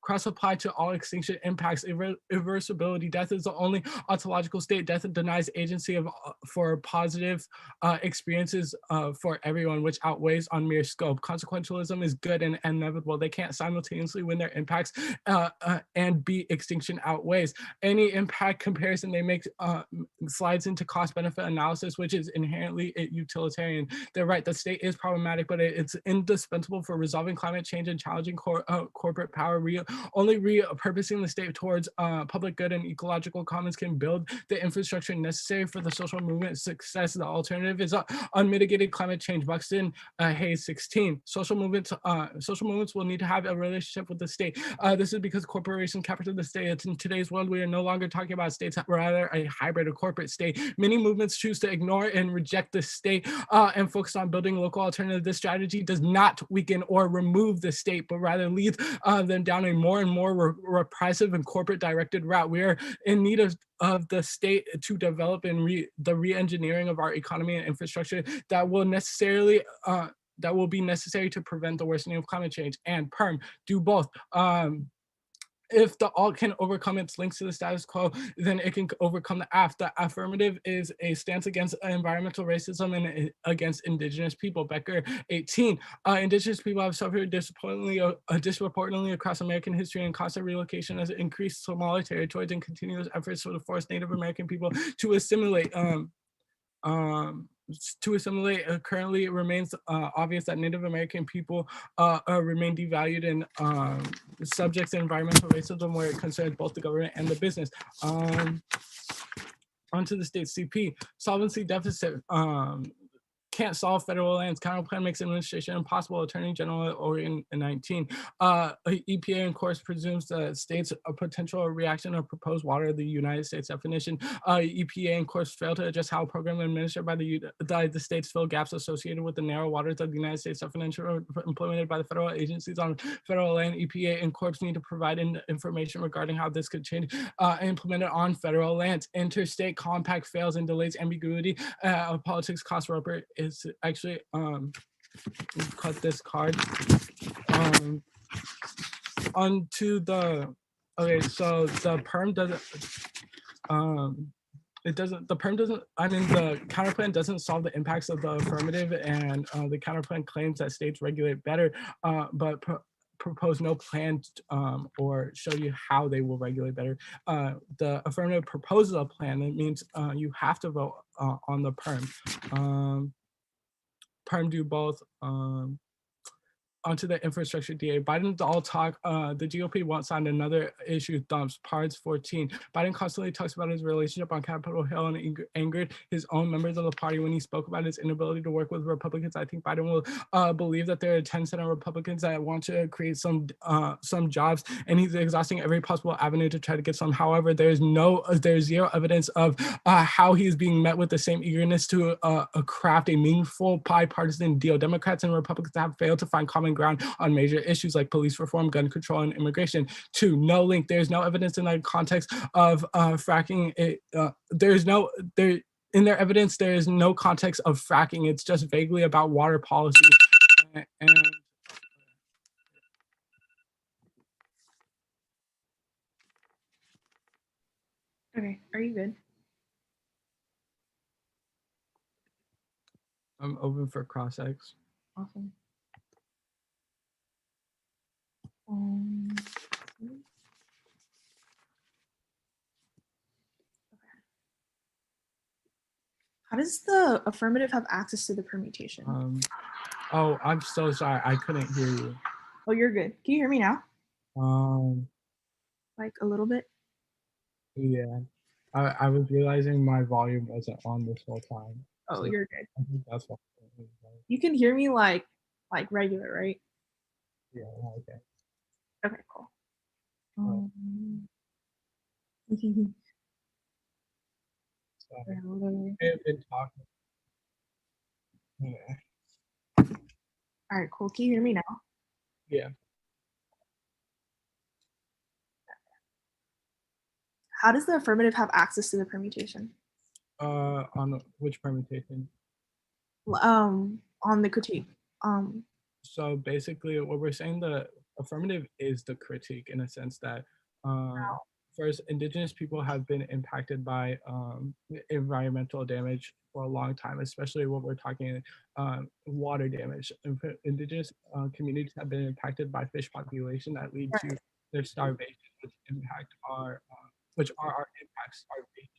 cross-apply to all extinction impacts. Irreversibility, death is the only ontological state. Death denies agency for positive experiences for everyone, which outweighs on mere scope. Consequentialism is good and inevitable. They can't simultaneously win their impacts and be extinction outweighs. Any impact comparison they make slides into cost-benefit analysis, which is inherently utilitarian. They're right, the state is problematic, but it's indispensable for resolving climate change and challenging corporate power. Only repurposing the state towards public good and ecological commons can build the infrastructure necessary for the social movement success. The alternative is unmitigated climate change. Buxton Hayes 16. Social movements will need to have a relationship with the state. This is because corporations capture the state. It's in today's world, we are no longer talking about states, rather a hybrid, a corporate state. Many movements choose to ignore and reject the state and focus on building local alternative. This strategy does not weaken or remove the state, but rather lead them down a more and more repressive and corporate directed route. We are in need of the state to develop the re-engineering of our economy and infrastructure that will be necessary to prevent the worsening of climate change. And Perm, do both. If the alt can overcome its links to the status quo, then it can overcome the aff. The affirmative is a stance against environmental racism and against indigenous people. Becker, 18. Indigenous people have suffered disproportionately across American history, and constant relocation has increased smaller territories and continuous efforts to force Native American people to assimilate. Currently it remains obvious that Native American people remain devalued and subject to environmental racism where it concerns both the government and the business. Onto the state CP, solvency deficit. Can't solve federal lands. Counterplan makes administration impossible. Attorney General Oregon in 19. EPA, of course, presumes the state's a potential reaction of proposed water, the United States definition. EPA, of course, failed to adjust how a program administered by the states fill gaps associated with the narrow waters of the United States definition implemented by the federal agencies on federal land. EPA and Corps need to provide information regarding how this could change implemented on federal lands. Interstate compact fails and delays ambiguity. Politics cost Roper is actually cut this card onto the okay, so the perm doesn't the counterplan doesn't solve the impacts of the affirmative, and the counterplan claims that states regulate better, but propose no plan or show you how they will regulate better. The affirmative proposes a plan. That means you have to vote on the perm. Perm do both. Onto the infrastructure DA. Biden's all talk, the GOP won't sign another issue dumps, parts 14. Biden constantly talks about his relationship on Capitol Hill and angered his own members of the party when he spoke about his inability to work with Republicans. I think Biden will believe that there are 10 Senate Republicans that want to create some jobs, and he's exhausting every possible avenue to try to get some. However, there's zero evidence of how he's being met with the same eagerness to craft a meaningful bipartisan deal. Democrats and Republicans have failed to find common ground on major issues like police reform, gun control, and immigration. 2, no link. There's no evidence in the context of fracking. In their evidence, there is no context of fracking. It's just vaguely about water policy. And Okay, are you good? I'm open for cross-ex. Awesome. How does the affirmative have access to the permutation? Oh, I'm so sorry. I couldn't hear you. Oh, you're good. Can you hear me now? Like a little bit? Yeah. I was realizing my volume wasn't on this whole time. Oh, so you're good. I think that's why. You can hear me like regular, right? Yeah, okay. Okay, cool. Sorry. I've been talking. Yeah. All right, cool. Can you hear me now? Yeah. How does the affirmative have access to the permutation? On which permutation? On the critique. So basically what we're saying, the affirmative is the critique in a sense that first, indigenous people have been impacted by environmental damage for a long time, especially when we're talking water damage. Indigenous communities have been impacted by fish population that lead to their starvation, which impact our impacts starvation.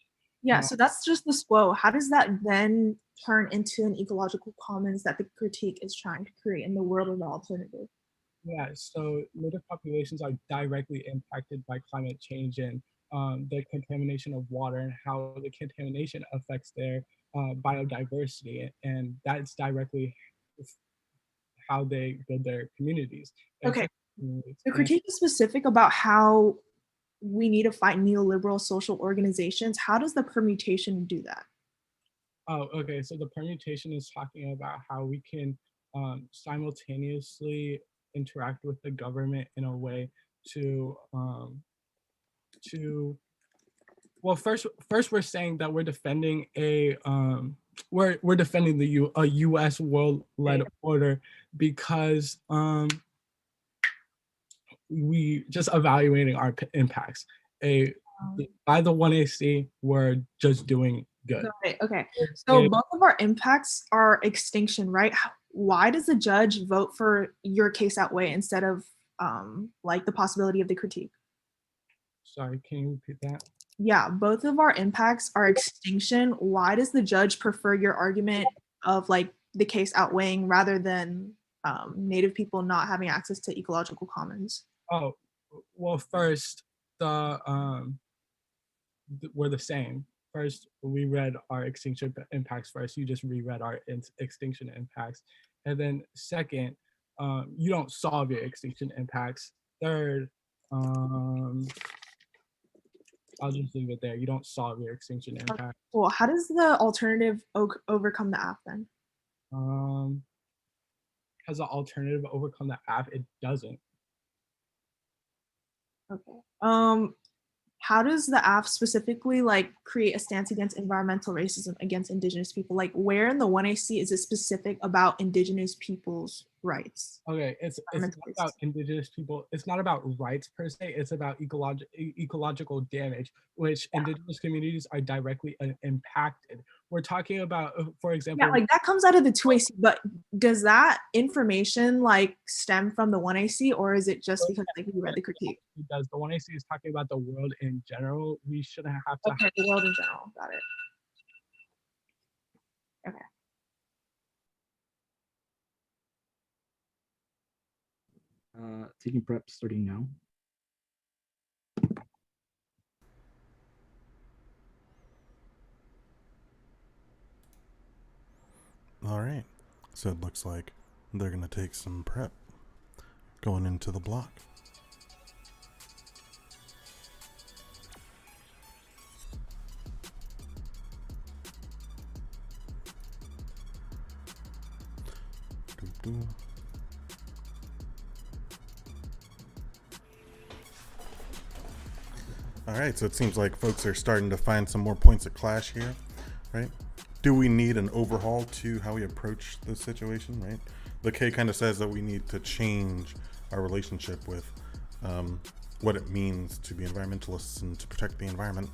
Yeah, so that's just the SWO. How does that then turn into an ecological commons that the critique is trying to create in the world of the alternative? Yeah, so native populations are directly impacted by climate change and the contamination of water and how the contamination affects their biodiversity, and that's directly how they build their communities. Okay, the critique is specific about how we need to fight neoliberal social organizations. How does the permutation do that? Oh, okay, so the permutation is talking about how we can simultaneously interact with the government in a way well, first we're saying that we're defending we're defending a U.S. world-led order because we just evaluating our impacts. By the 1AC, we're just doing good. Okay. So both of our impacts are extinction, right? Why does the judge vote for your case outweigh instead of like the possibility of the critique? Sorry, can you repeat that? Yeah, both of our impacts are extinction. Why does the judge prefer your argument of like the case outweighing rather than Native people not having access to ecological commons? Oh, well, first, we're the same. First, we read our extinction impacts first. You just reread our extinction impacts. And then second, you don't solve your extinction impacts. Third, I'll just leave it there. You don't solve your extinction impact. Well, how does the alternative overcome the app then? Has the alternative overcome the app? It doesn't. Okay. How does the app specifically like create a stance against environmental racism against Indigenous people? Like where in the 1AC is it specific about Indigenous people's rights? Okay, it's not about Indigenous people. It's not about rights per se. It's about ecological damage, which Indigenous communities are directly impacted. We're talking about, for example, yeah, like that comes out of the 2AC, but does that information like stem from the 1AC, or is it just because like you read the critique? It does. The 1AC is talking about the world in general. We shouldn't have to. Okay, the world in general. Got it. Okay. Taking prep starting now. All right, so it looks like they're gonna take some prep going into the block. All right, so it seems like folks are starting to find some more points of clash here, right? Do we need an overhaul to how we approach this situation, right? The K kind of says that we need to change our relationship with what it means to be environmentalists and to protect the environment.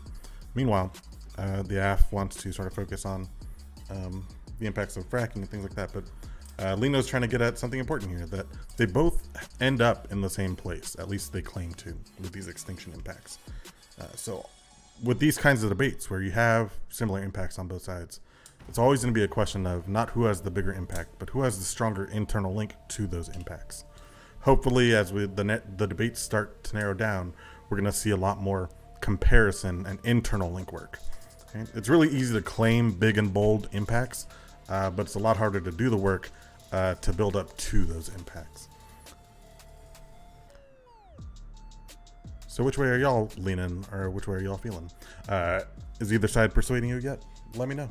Meanwhile, the AF wants to sort of focus on the impacts of fracking and things like that, but Lino's trying to get at something important here, that they both end up in the same place, at least they claim to, with these extinction impacts. So with these kinds of debates where you have similar impacts on both sides, it's always going to be a question of not who has the bigger impact, but who has the stronger internal link to those impacts. Hopefully, as the debates start to narrow down, we're going to see a lot more comparison and internal link work. Okay? It's really easy to claim big and bold impacts, but it's a lot harder to do the work to build up to those impacts. So which way are y'all leaning, or which way are y'all feeling? Is either side persuading you yet? Let me know.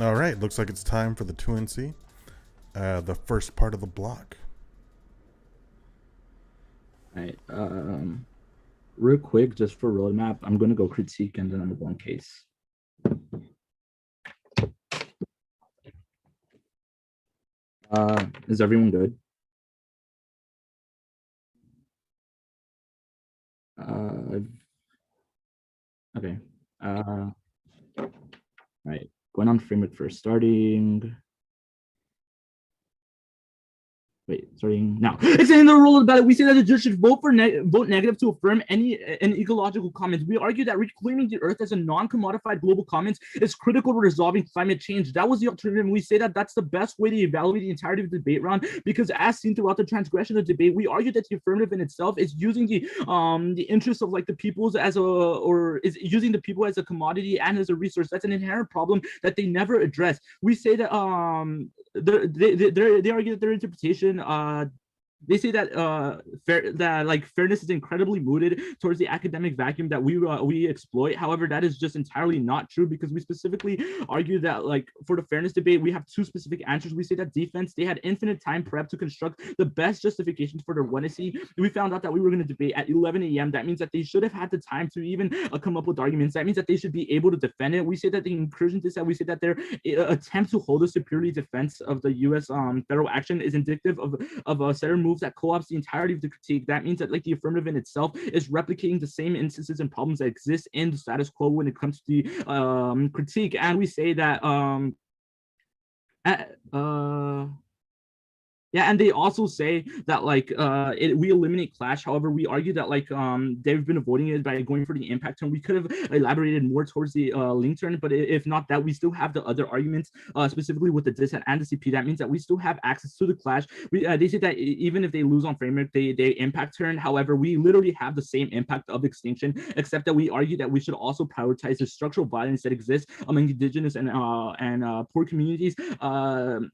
All right, looks like it's time for the 2NC, the first part of the block. All right. Real quick, just for roadmap, I'm going to go critique and then I'm going to go on case. Is everyone good? Okay. Right. Going on framework first. Starting now. Extending the rule of the ballot, we say that the judge should vote negative to affirm any ecological comments. We argue that reclaiming the earth as a non-commodified global commons is critical to resolving climate change. That was the alternative. And we say that that's the best way to evaluate the entirety of the debate round, because as seen throughout the transgression of the debate, we argue that the affirmative in itself is using the interests of like the peoples as is using the people as a commodity and as a resource. That's an inherent problem that they never address. We say that they argue that their interpretation they say that fairness is incredibly mooted towards the academic vacuum that we exploit. However, that is just entirely not true, because we specifically argue that like for the fairness debate, we have two specific answers. We say that defense, they had infinite time prep to construct the best justifications for their lunacy. We found out that we were going to debate at 11 a.m. That means that they should have had the time to even come up with arguments. That means that they should be able to defend it. We say that the incursion to that, we say that their attempt to hold a superiority defense of the U.S. Federal action is indicative of a set of moves that co-ops the entirety of the critique. That means that like the affirmative in itself is replicating the same instances and problems that exist in the status quo when it comes to the critique. And we say that yeah, and they also say that like we eliminate clash. However, we argue that like they've been avoiding it by going for the impact term. We could have elaborated more towards the link term, but if not that, we still have the other arguments, specifically with the dis and the CP. That means that we still have access to the clash. They say that even if they lose on framework, they impact turn. However, we literally have the same impact of extinction, except that we argue that we should also prioritize the structural violence that exists among indigenous and poor communities,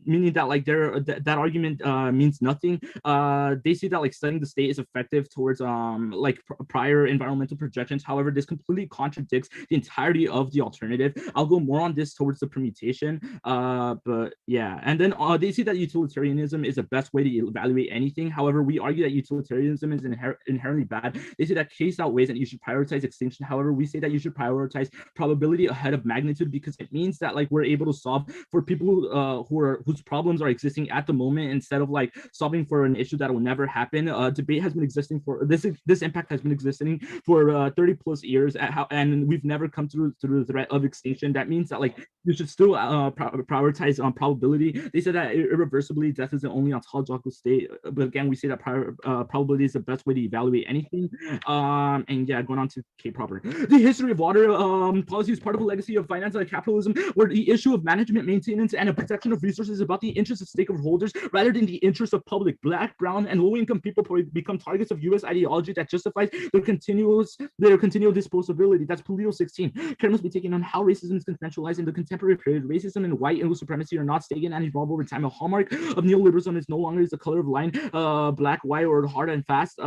meaning that like that argument means nothing. They say that like studying the state is effective towards like prior environmental projections. However, this completely contradicts the entirety of the alternative. I'll go more on this towards the permutation, but yeah. And then they say that utilitarianism is the best way to evaluate anything. However, we argue that utilitarianism is inherently bad. They say that case outweighs and you should prioritize extinction. However, we say that you should prioritize probability ahead of magnitude, because it means that like we're able to solve for people whose problems are existing at the moment, instead of like solving for an issue that will never happen. Debate has been existing for this impact has been existing for 30 plus years, and we've never come through the threat of extinction. That means that like you should still prioritize on probability. They said that irreversibly death is the only ontological state, but again we say that probability is the best way to evaluate anything. And yeah, going on to K proper. The history of water policy is part of a legacy of finance and capitalism, where the issue of management, maintenance, and a protection of resources is about the interests of stakeholders rather than the interests of public. Black, brown, and low-income people become targets of U.S. ideology that justifies their continual disposability. That's Polito 16. Care must be taken on how racism is consensualized in the contemporary period. Racism and white and supremacy are not stagnant and evolve over time. A hallmark of neoliberalism is no longer the color of line, black, white, or hard and fast.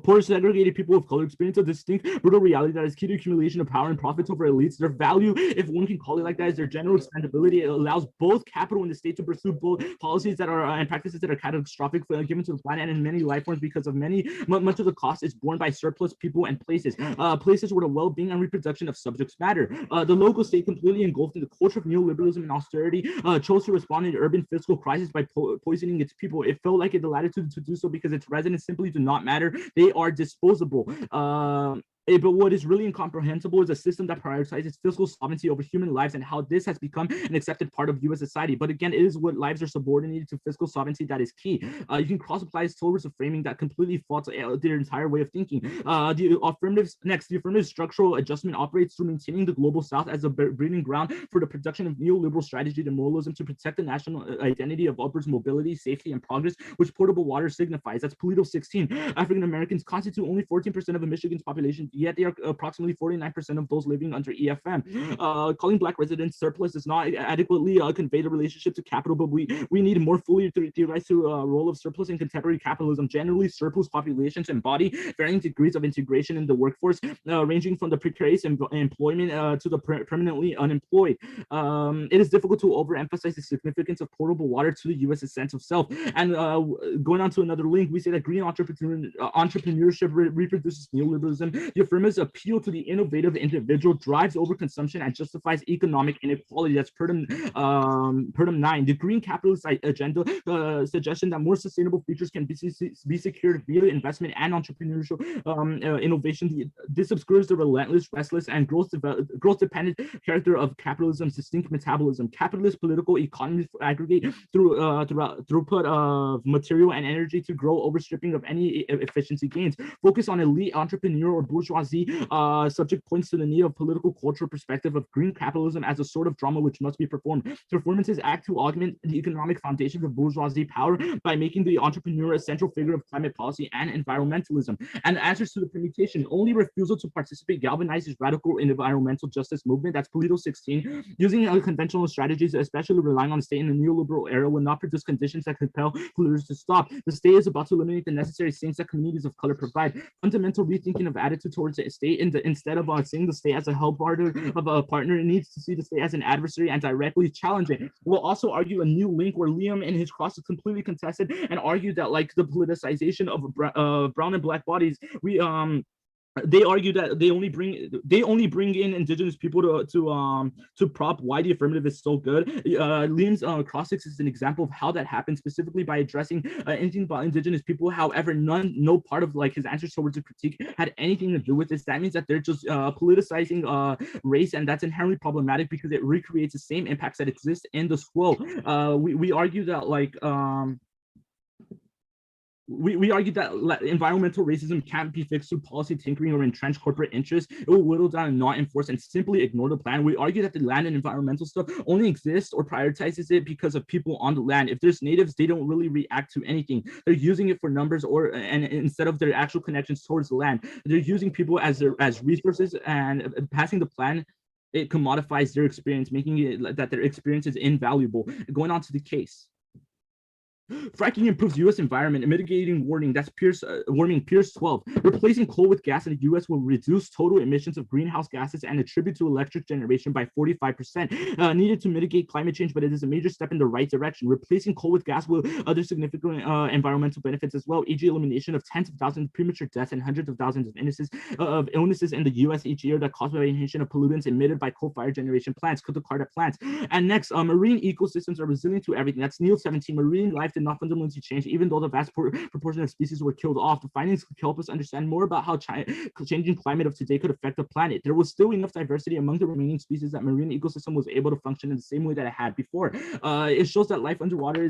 Poor segregated people of color experience a distinct brutal reality that is key to accumulation of power and profits over elites. Their value, if one can call it like that, is their general expandability. It allows both capital and the state to pursue both policies that are and practices that are catastrophic for given to the planet and in many life forms, because of much of the cost is borne by surplus people and places where the well-being and reproduction of subjects matter. The local state, completely engulfed in the culture of neoliberalism and austerity, chose to respond to the urban fiscal crisis by poisoning its people. It felt like it the latitude to do so because its residents simply do not matter. They are disposable. But what is really incomprehensible is a system that prioritizes fiscal sovereignty over human lives, and how this has become an accepted part of U.S. society. But again, it is what lives are subordinated to fiscal sovereignty that is key. You can cross-apply towards a framing that completely faults their entire way of thinking. The affirmative structural adjustment operates through maintaining the global south as a breeding ground for the production of neoliberal strategy and moralism to protect the national identity of upwards mobility, safety, and progress, which portable water signifies. That's Polito 16. African Americans constitute only 14% of Michigan's population. The yet they are approximately 49% of those living under EFM. Calling Black residents surplus does not adequately convey the relationship to capital, but we need more fully theorize the role of surplus in contemporary capitalism. Generally, surplus populations embody varying degrees of integration in the workforce, ranging from the precarious employment to the permanently unemployed. It is difficult to overemphasize the significance of portable water to the U.S.'s sense of self. And going on to another link, we say that green entrepreneurship reproduces neoliberalism. The affirmative appeal to the innovative individual drives overconsumption and justifies economic inequality. That's Pertum 9. The green capitalist agenda suggestion that more sustainable futures can be secured via investment and entrepreneurial innovation. This obscures the relentless, restless, and growth-dependent character of capitalism's distinct metabolism. Capitalist political economies aggregate through throughput of material and energy to grow, overstripping of any efficiency gains. Focus on elite entrepreneur or bourgeoisie subject points to the need of political cultural perspective of green capitalism as a sort of drama which must be performed. Performances act to augment the economic foundations of bourgeoisie power by making the entrepreneur a central figure of climate policy and environmentalism. And answers to the permutation: only refusal to participate galvanizes radical environmental justice movement. That's Polito 16. Using unconventional strategies, especially relying on the state in the neoliberal era, will not produce conditions that compel polluters to stop. The state is about to eliminate the necessary things that communities of color provide. Fundamental rethinking of attitude towards the state, instead of seeing the state as a help of a partner, it needs to see the state as an adversary and directly challenge it. We'll also argue a new link where Liam and his cross is completely contested and argue that like the politicization of brown and black bodies, they argue that they only bring in indigenous people to prop why the affirmative is so good. Liam's cross-six is an example of how that happens, specifically by addressing anything about indigenous people. However, no part of like his answers towards the critique had anything to do with this. That means that they're just politicizing race, and that's inherently problematic because it recreates the same impacts that exist in the squo. We argue that like we argue that environmental racism can't be fixed through policy tinkering or entrenched corporate interests. It will whittle down and not enforce and simply ignore the plan. We argue that the land and environmental stuff only exists or prioritizes it because of people on the land. If there's natives, they don't really react to anything. They're using it for numbers and instead of their actual connections towards the land. They're using people as resources, and passing the plan, it commodifies their experience, making it that their experience is invaluable. Going on to the case. Fracking improves U.S. environment and mitigating warming. That's warming Pierce 12. Replacing coal with gas in the U.S. will reduce total emissions of greenhouse gases and attribute to electric generation by 45%. Needed to mitigate climate change, but it is a major step in the right direction. Replacing coal with gas will other significant environmental benefits as well, e.g. elimination of tens of thousands of premature deaths and hundreds of thousands of illnesses in the U.S. each year that caused by the inhalation of pollutants emitted by coal-fired generation plants, Carta plants. And next, marine ecosystems are resilient to everything. That's Neil 17. Marine life did not fundamentally change, even though the vast proportion of species were killed off. The findings could help us understand more about how changing climate of today could affect the planet. There was still enough diversity among the remaining species that marine ecosystem was able to function in the same way that it had before. It shows that life underwater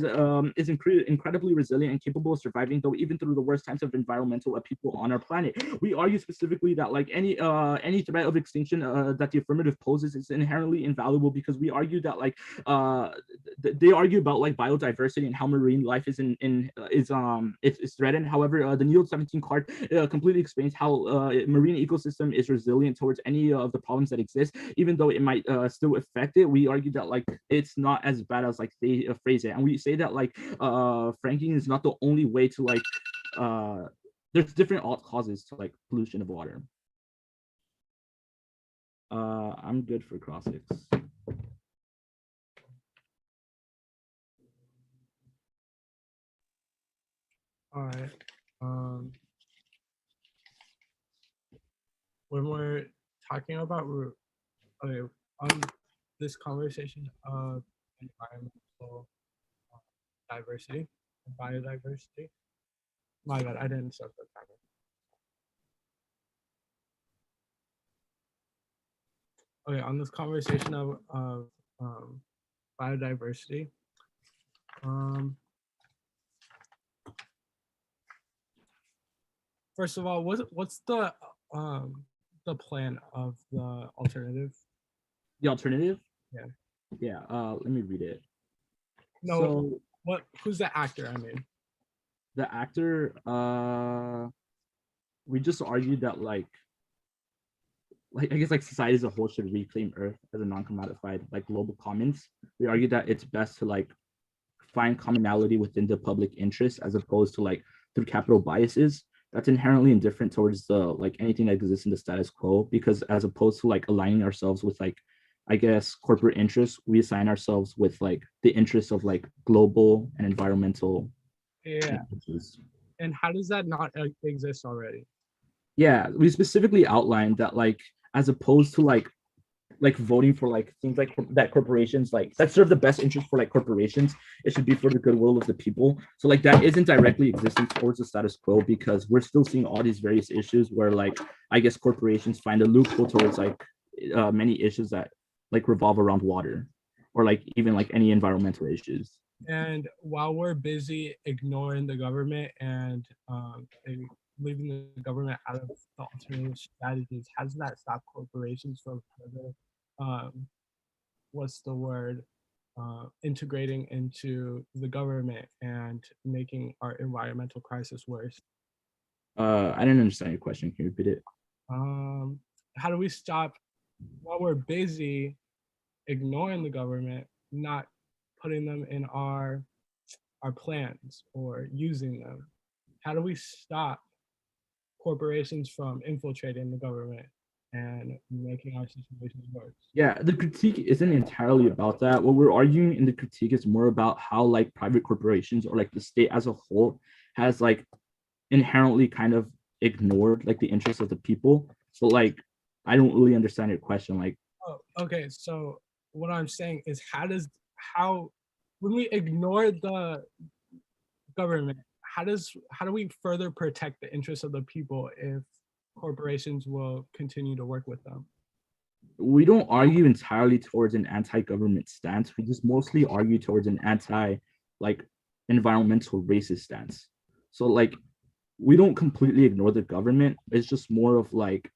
is incredibly resilient and capable of surviving, though even through the worst times of environmental upheaval on our planet. We argue specifically that like any threat of extinction that the affirmative poses is inherently invaluable, because we argue that like they argue about like biodiversity and how marine life is threatened. However, the Neil 17 card completely explains how marine ecosystem is resilient towards any of the problems that exist, even though it might still affect it. We argue that like it's not as bad as like they phrase it, and we say that like fracking is not the only way to like there's different causes to like pollution of water. I'm good for cross-six. All right. When we're talking about on this conversation of environmental diversity and biodiversity. My bad, I didn't start the timer. Okay, on this conversation of biodiversity. First of all, what's the plan of the alternative? The alternative? Yeah. Yeah. Let me read it. No. So, who's the actor? I mean, the actor. We just argued that like like I guess like society as a whole should reclaim Earth as a non-commodified like global commons. We argue that it's best to like find commonality within the public interest as opposed to like through capital biases that's inherently indifferent towards the like anything that exists in the status quo, because as opposed to like aligning ourselves with like I guess corporate interests, we assign ourselves with like the interests of like global and environmental Yeah. interests. And how does that not exist already? Yeah, we specifically outlined that like as opposed to like voting for like things like that corporations like that serve the best interest for like corporations, it should be for the goodwill of the people. So like that isn't directly existing towards the status quo, because we're still seeing all these various issues where like I guess corporations find a loophole towards like many issues that like revolve around water or like even like any environmental issues. And while we're busy ignoring the government and leaving the government out of the alternative strategies, how does that stop corporations from further, what's the word, integrating into the government and making our environmental crisis worse? I didn't understand your question. Can you repeat it? How do we stop, while we're busy ignoring the government, not putting them in our plans or using them? How do we stop corporations from infiltrating the government and making our situations worse? Yeah, the critique isn't entirely about that. What we're arguing in the critique is more about how like private corporations or like the state as a whole has like inherently kind of ignored like the interests of the people. So like I don't really understand your question. Like, oh, okay, so what I'm saying is how when we ignore the government, how do we further protect the interests of the people if corporations will continue to work with them? we don't argue entirely towards an anti-government stance. We just mostly argue towards an anti like environmental racist stance. So like we don't completely ignore the government. It's just more of like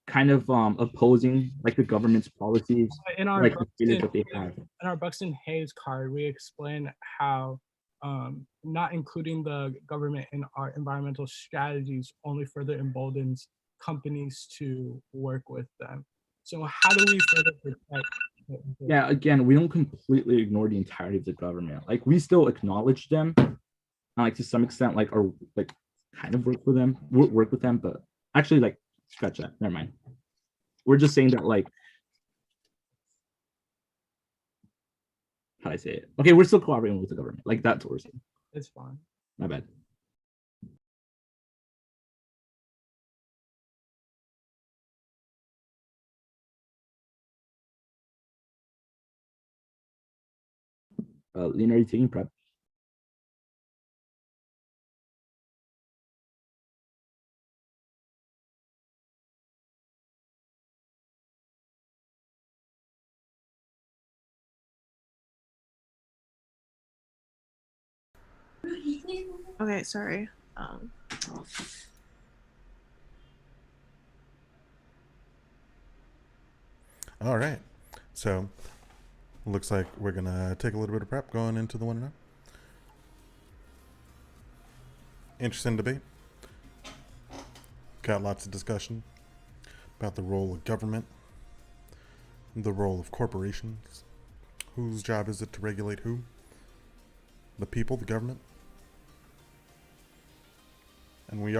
kind of opposing like the government's policies, In our like the failures that they have. in our Buxton Hayes card, we explain how not including the government in our environmental strategies only further emboldens companies to work with them. So how do we further protect? Yeah, again, we don't completely ignore the entirety of the government. Like we still acknowledge them, and like to some extent, like are like kind of work with them, but actually like scratch that. Never mind. We're just saying that like how do I say it? Okay, we're still cooperating with the government. Like that's what we're saying. It's fine. My bad. Lena, are you taking prep? Okay, sorry. All right. So looks like we're gonna take a little bit of prep going into the 1-0. Interesting debate. Got lots of discussion about the role of government, the role of corporations. Whose job is it to regulate who? The people, the government. And when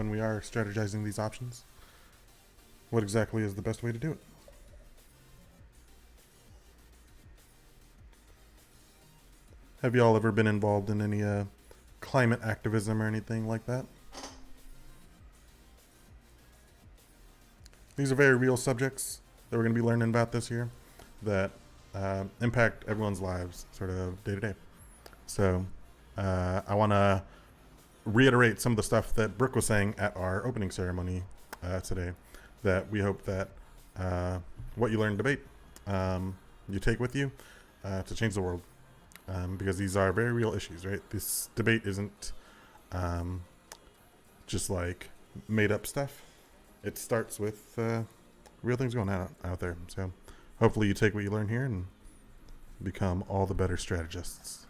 we are strategizing these options, what exactly is the best way to do it? Have y'all ever been involved in any climate activism or anything like that? These are very real subjects that we're going to be learning about this year that impact everyone's lives sort of day to day. So I want to reiterate some of the stuff that Brooke was saying at our opening ceremony today, that we hope that what you learn in debate you take with you to change the world. Because these are very real issues, right? This debate isn't just like made up stuff. It starts with real things going on out there. So hopefully you take what you learn here and become all the better strategists,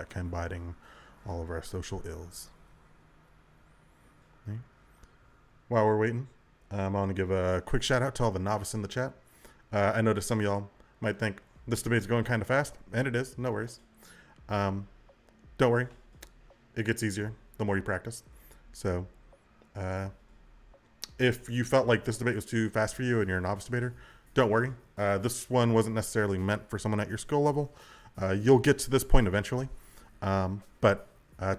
combating all of our social ills. Okay. While we're waiting, I want to give a quick shout out to all the novice in the chat. I noticed some of y'all might think this debate's going kind of fast, and it is. No worries. Don't worry. It gets easier the more you practice. So if you felt like this debate was too fast for you and you're a novice debater, don't worry. This one wasn't necessarily meant for someone at your skill level. You'll get to this point eventually. But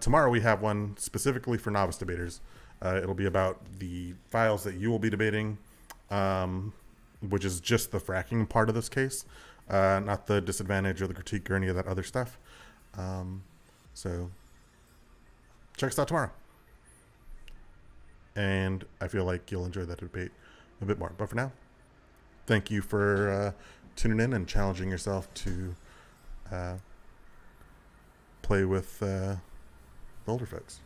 tomorrow we have one specifically for novice debaters. It'll be about the files that you will be debating, which is just the fracking part of this case, not the disadvantage or the critique or any of that other stuff. So check us out tomorrow. And I feel like you'll enjoy that debate a bit more. But for now, thank you for tuning in and challenging yourself to play with the older folks.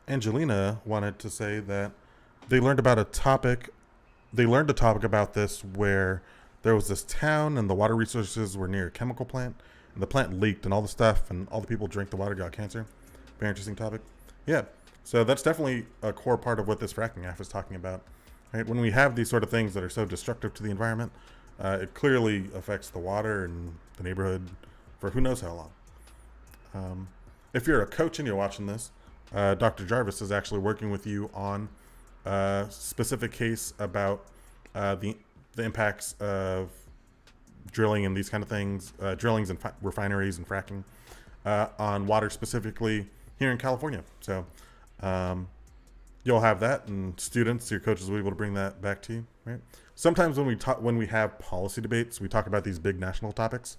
Angelina wanted to say that they learned about a topic. They learned a topic about this where there was this town and the water resources were near a chemical plant and the plant leaked and all the stuff and all the people drank the water got cancer. Very interesting topic. Yeah. So that's definitely a core part of what this fracking app is talking about. Right? When we have these sort of things that are so destructive to the environment, it clearly affects the water and the neighborhood for who knows how long. If you're a coach and you're watching this, Dr. Jarvis is actually working with you on a specific case about the impacts of drilling and these kind of things, drillings and refineries and fracking on water specifically here in California. So you'll have that, and students, your coaches will be able to bring that back to you. Right? Sometimes when we have policy debates, we talk about these big national topics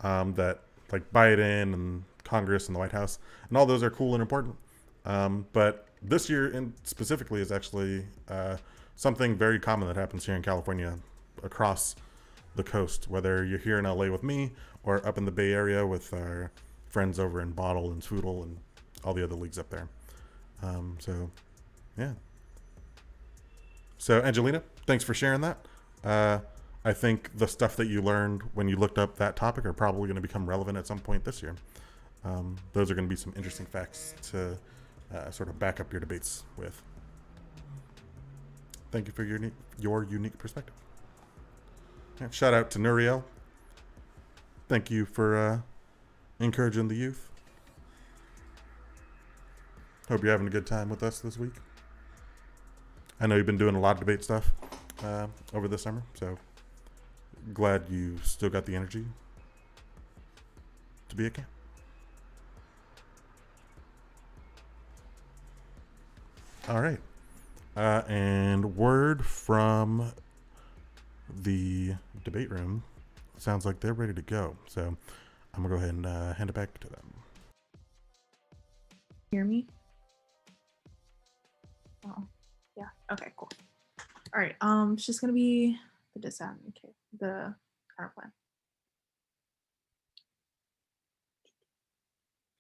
that like Biden and Congress and the White House, and all those are cool and important. But this year specifically is actually something very common that happens here in California across the coast, whether you're here in LA with me or up in the Bay Area with our friends over in Bottle and Foodle and all the other leagues up there. So, yeah. So, Angelina, thanks for sharing that. I think the stuff that you learned when you looked up that topic are probably going to become relevant at some point this year. Those are going to be some interesting facts to sort of back up your debates with. Thank you for your unique perspective. And shout out to Nuriel. Thank you for encouraging the youth. Hope you're having a good time with us this week. I know you've been doing a lot of debate stuff over the summer, so glad you still got the energy to be at camp. All right. And word from the debate room sounds like they're ready to go. So I'm going to go ahead and hand it back to them. Hear me? Oh, yeah. Okay, cool. All right. It's just going to be the the counterplan.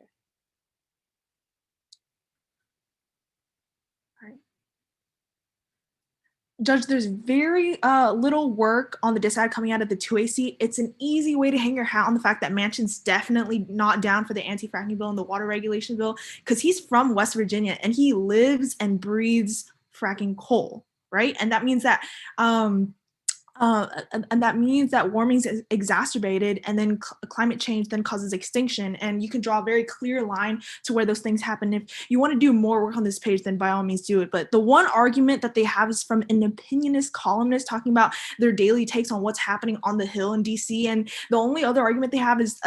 Okay. All right. Judge, there's very little work on the dissad coming out of the 2AC. It's an easy way to hang your hat on the fact that Manchin's definitely not down for the anti-fracking bill and the water regulation bill because he's from West Virginia and he lives and breathes fracking coal, right? And that means that warming is exacerbated, and then climate change then causes extinction. And you can draw a very clear line to where those things happen. If you want to do more work on this page, then by all means do it. But the one argument that they have is from an opinionist columnist talking about their daily takes on what's happening on the Hill in DC. And the only other argument they have is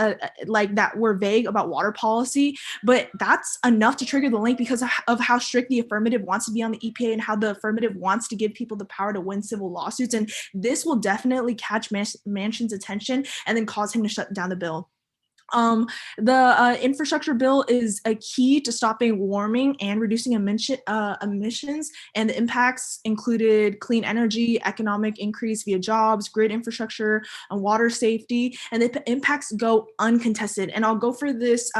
like that we're vague about water policy. But that's enough to trigger the link because of how strict the affirmative wants to be on the EPA and how the affirmative wants to give people the power to win civil lawsuits. And this will definitely catch Manchin's attention and then cause him to shut down the bill. The infrastructure bill is a key to stopping warming and reducing emissions, and the impacts included clean energy, economic increase via jobs, grid infrastructure, and water safety, and the impacts go uncontested. And I'll go for this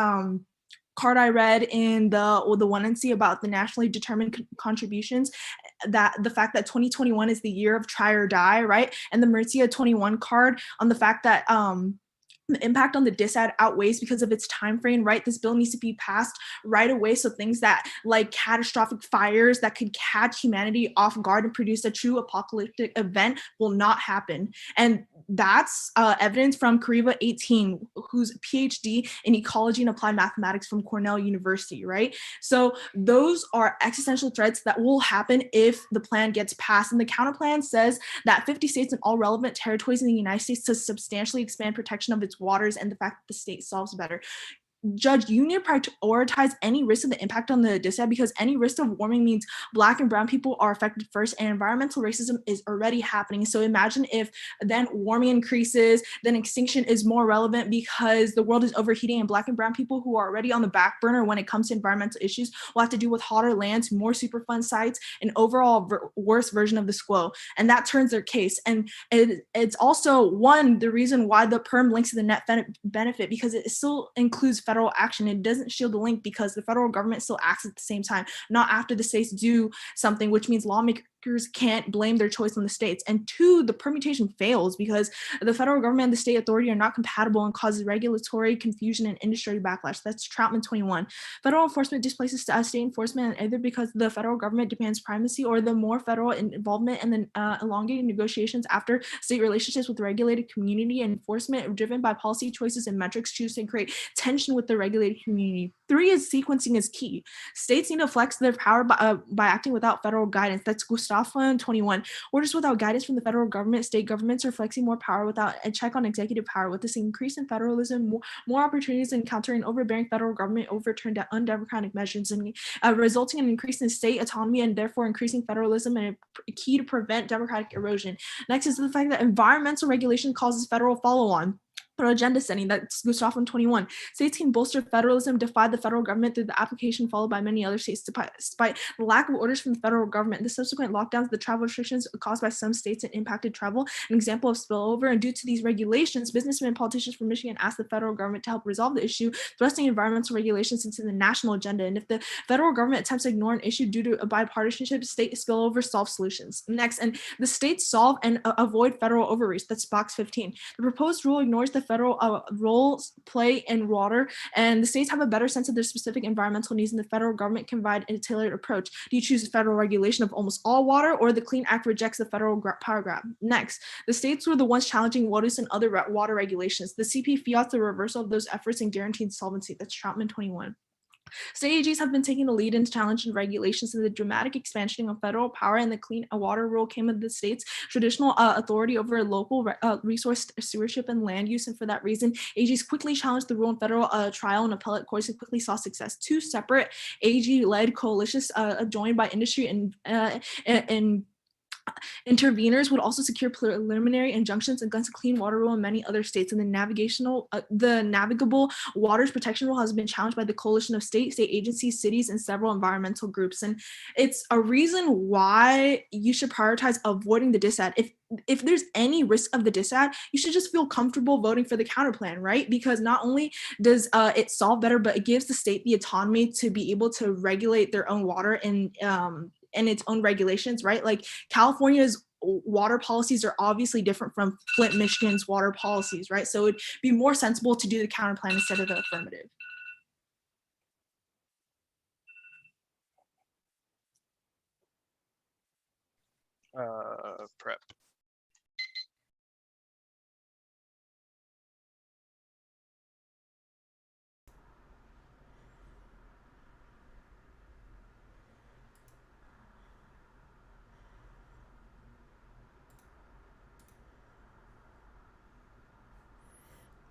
card I read in the 1NC about the nationally determined contributions, that the fact that 2021 is the year of try or die, right? And the Merzia 21 card on the fact that the impact on the dissad outweighs because of its time frame, right? This bill needs to be passed right away so things that like catastrophic fires that could catch humanity off guard and produce a true apocalyptic event will not happen. And that's evidence from Kariva 18, who's PhD in ecology and applied mathematics from Cornell University, right? So those are existential threats that will happen if the plan gets passed. And the counterplan says that 50 states and all relevant territories in the United States to substantially expand protection of its waters and the fact that the state solves better. Judge, you need to prioritize any risk of the impact on the dissad because any risk of warming means Black and brown people are affected first, and environmental racism is already happening. So imagine if then warming increases, then extinction is more relevant because the world is overheating and Black and brown people who are already on the back burner when it comes to environmental issues will have to deal with hotter lands, more Superfund sites, an overall worse version of the squo. And that turns their case. And it's also the reason why the perm links to the net benefit, because it still includes federal action. It doesn't shield the link because the federal government still acts at the same time, not after the states do something, which means lawmakers can't blame their choice on the states. And two, the permutation fails because the federal government and the state authority are not compatible and causes regulatory confusion and industry backlash. That's Troutman 21. Federal enforcement displaces state enforcement either because the federal government demands primacy or the more federal involvement and then elongated negotiations after state relationships with the regulated community and enforcement driven by policy choices and metrics choose to create tension with the regulated community. Three is sequencing is key. States need to flex their power by acting without federal guidance. That's Gustafson 21. Orders without guidance from the federal government, state governments are flexing more power without a check on executive power. With this increase in federalism, more opportunities in countering overbearing federal government overturned undemocratic measures and resulting in an increase in state autonomy and therefore increasing federalism and a key to prevent democratic erosion. Next is the fact that environmental regulation causes federal follow-on. For agenda setting, that's Gustafson 21. States can bolster federalism, defy the federal government through the application followed by many other states despite the lack of orders from the federal government. The subsequent lockdowns, the travel restrictions caused by some states and impacted travel, an example of spillover. And due to these regulations, businessmen and politicians from Michigan asked the federal government to help resolve the issue, thrusting environmental regulations into the national agenda. And if the federal government attempts to ignore an issue due to a bipartisanship, state spillover solve solutions. Next, and the states solve and avoid federal overreach. That's box 15. The proposed rule ignores the federal roles play in water, and the states have a better sense of their specific environmental needs, and the federal government can provide a tailored approach. Do you choose federal regulation of almost all water, or the Clean Act rejects the federal power grab? Next, the states were the ones challenging WOTUS and other water regulations. The CP fiats the reversal of those efforts and guaranteed solvency. That's Troutman 21. State AGs have been taking the lead in challenging regulations, and the dramatic expansion of federal power and the Clean Water Rule came with the state's traditional authority over local resource stewardship and land use. And for that reason, AGs quickly challenged the rule in federal trial and appellate courts and quickly saw success. Two separate AG-led coalitions joined by industry and interveners would also secure preliminary injunctions against the Clean Water Rule in many other states, and the Navigable Waters Protection Rule has been challenged by the coalition of state agencies, cities, and several environmental groups. And it's a reason why you should prioritize avoiding the dissad. If there's any risk of the dissad, you should just feel comfortable voting for the counterplan, right? Because not only does it solve better, but it gives the state the autonomy to be able to regulate their own water in its own regulations, right? Like California's water policies are obviously different from Flint, Michigan's water policies, right? So it'd be more sensible to do the counter plan instead of the affirmative. Prep.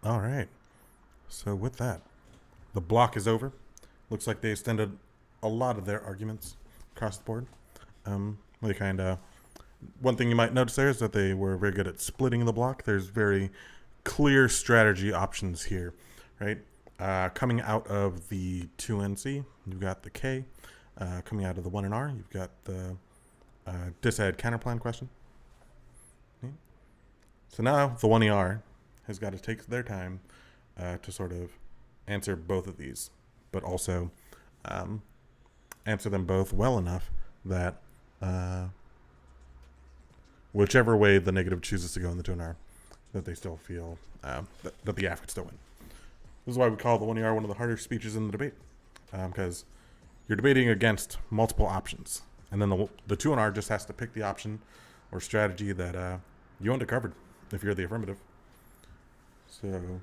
All right. So with that, the block is over. Looks like they extended a lot of their arguments across the board. They kind of, one thing you might notice there is that they were very good at splitting the block. There's very clear strategy options here, right? Coming out of the 2NC, you've got the K. Coming out of the 1NR, you've got the disad counterplan question. Okay. So now the 1ER has got to take their time to sort of answer both of these, but also answer them both well enough that whichever way the negative chooses to go in the 2NR, that they still feel that the AF could still win. This is why we call the 1ER one of the harder speeches in the debate, because you're debating against multiple options, and then the 2NR just has to pick the option or strategy that you want it covered if you're the affirmative. So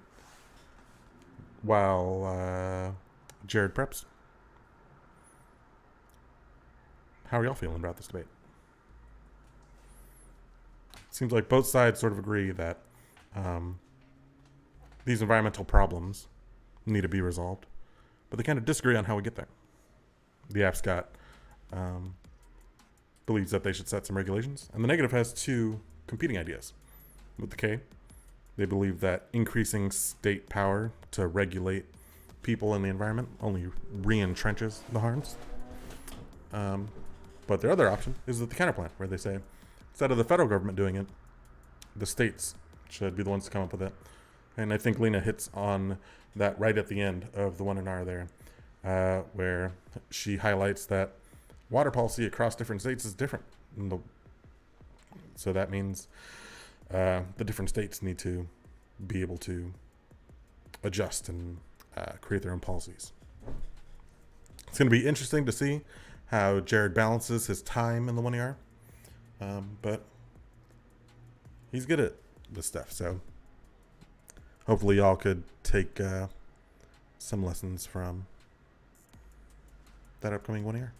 while Jared preps, how are y'all feeling about this debate? It seems like both sides sort of agree that these environmental problems need to be resolved, but they kind of disagree on how we get there. The AP's got believes that they should set some regulations, and the negative has two competing ideas. With the K, they believe that increasing state power to regulate people in the environment only re-entrenches the harms. But their other option is the counterplan, where they say instead of the federal government doing it, the states should be the ones to come up with it. And I think Lena hits on that right at the end of the 1NR there, where she highlights that water policy across different states is different. So that means the different states need to be able to adjust and create their own policies. It's going to be interesting to see how Jared balances his time in the 1ER, but he's good at this stuff, so hopefully y'all could take some lessons from that upcoming 1ER.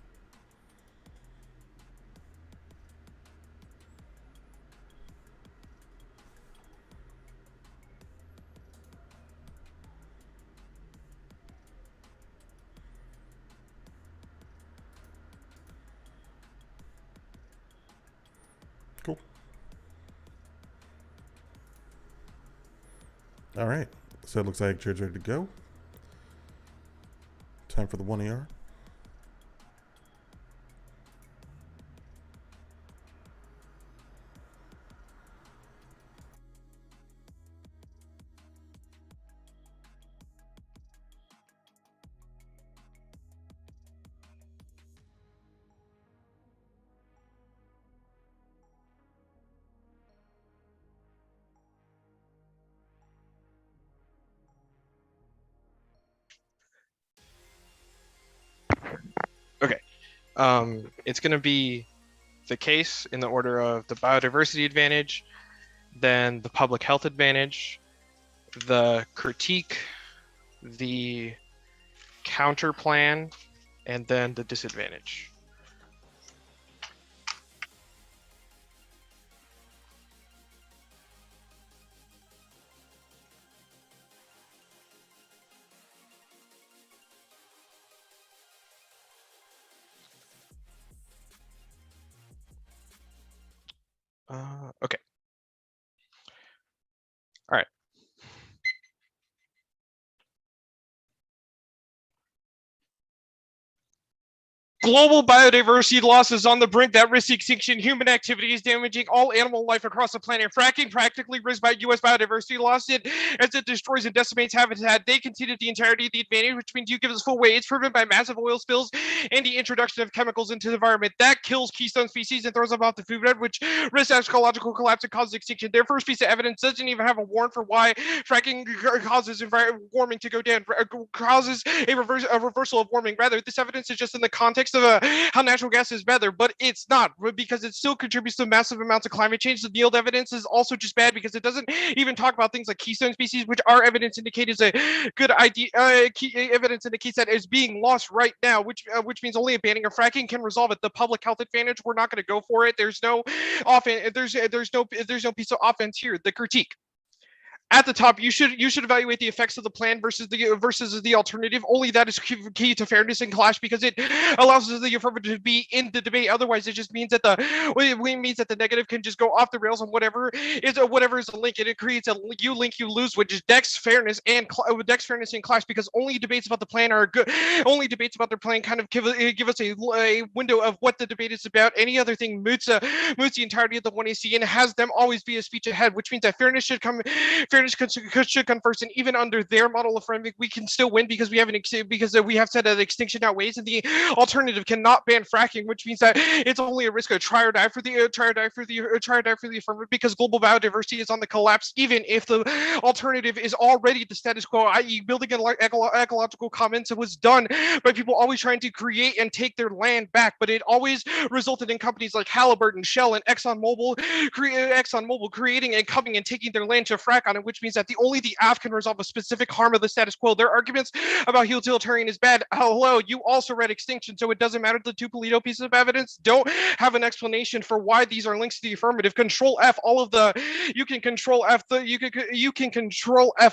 Cool. All right. So it looks like Jared's ready to go. Time for the 1ER. It's going to be the case in the order of the biodiversity advantage, then the public health advantage, the critique, the counter plan, and then the disadvantage. Okay. All right. Global biodiversity loss is on the brink that risks extinction. Human activity is damaging all animal life across the planet. Fracking practically risks by U.S. biodiversity loss as it destroys and decimates habitat. They conceded the entirety of the advantage, which means you give us full weight. It's proven by massive oil spills and the introduction of chemicals into the environment. That kills keystone species and throws them off the food web, which risks ecological collapse and causes extinction. Their first piece of evidence doesn't even have a warrant for why fracking causes warming to go down, causes a reversal of warming. Rather, this evidence is just in the context of how natural gas is better, but it's not, because it still contributes to massive amounts of climate change. The yield evidence is also just bad because it doesn't even talk about things like keystone species, which our evidence indicates is a good idea. Evidence indicates that is being lost right now, which means only a banning of fracking can resolve it. The public health advantage, we're not going to go for it. There's no piece of offense here. The critique. At the top, you should evaluate the effects of the plan versus the alternative. Only that is key to fairness and clash, because it allows the affirmative to be in the debate. Otherwise, it just means that the negative can just go off the rails on whatever is a link, and it creates a you link you lose, which is Dex fairness and clash. Because only debates about the plan are good. Only debates about their plan kind of give us a window of what the debate is about. Any other thing moots the entirety of the 1AC and has them always be a speech ahead, which means that fairness should come first, and even under their model of framing, we can still win because we have said that extinction outweighs, and the alternative cannot ban fracking, which means that it's only a risk of try or die for the affirmative, because global biodiversity is on the collapse, even if the alternative is already the status quo, i.e., building an ecological commons. It was done by people always trying to create and take their land back, but it always resulted in companies like Halliburton, Shell, and ExxonMobil creating and coming and taking their land to frack on it, which means that only the AF can resolve a specific harm of the status quo. Their arguments about utilitarian is bad. Hello, you also read extinction, so it doesn't matter. The two Polito pieces of evidence don't have an explanation for why these are links to the affirmative. Control F all of the you can control F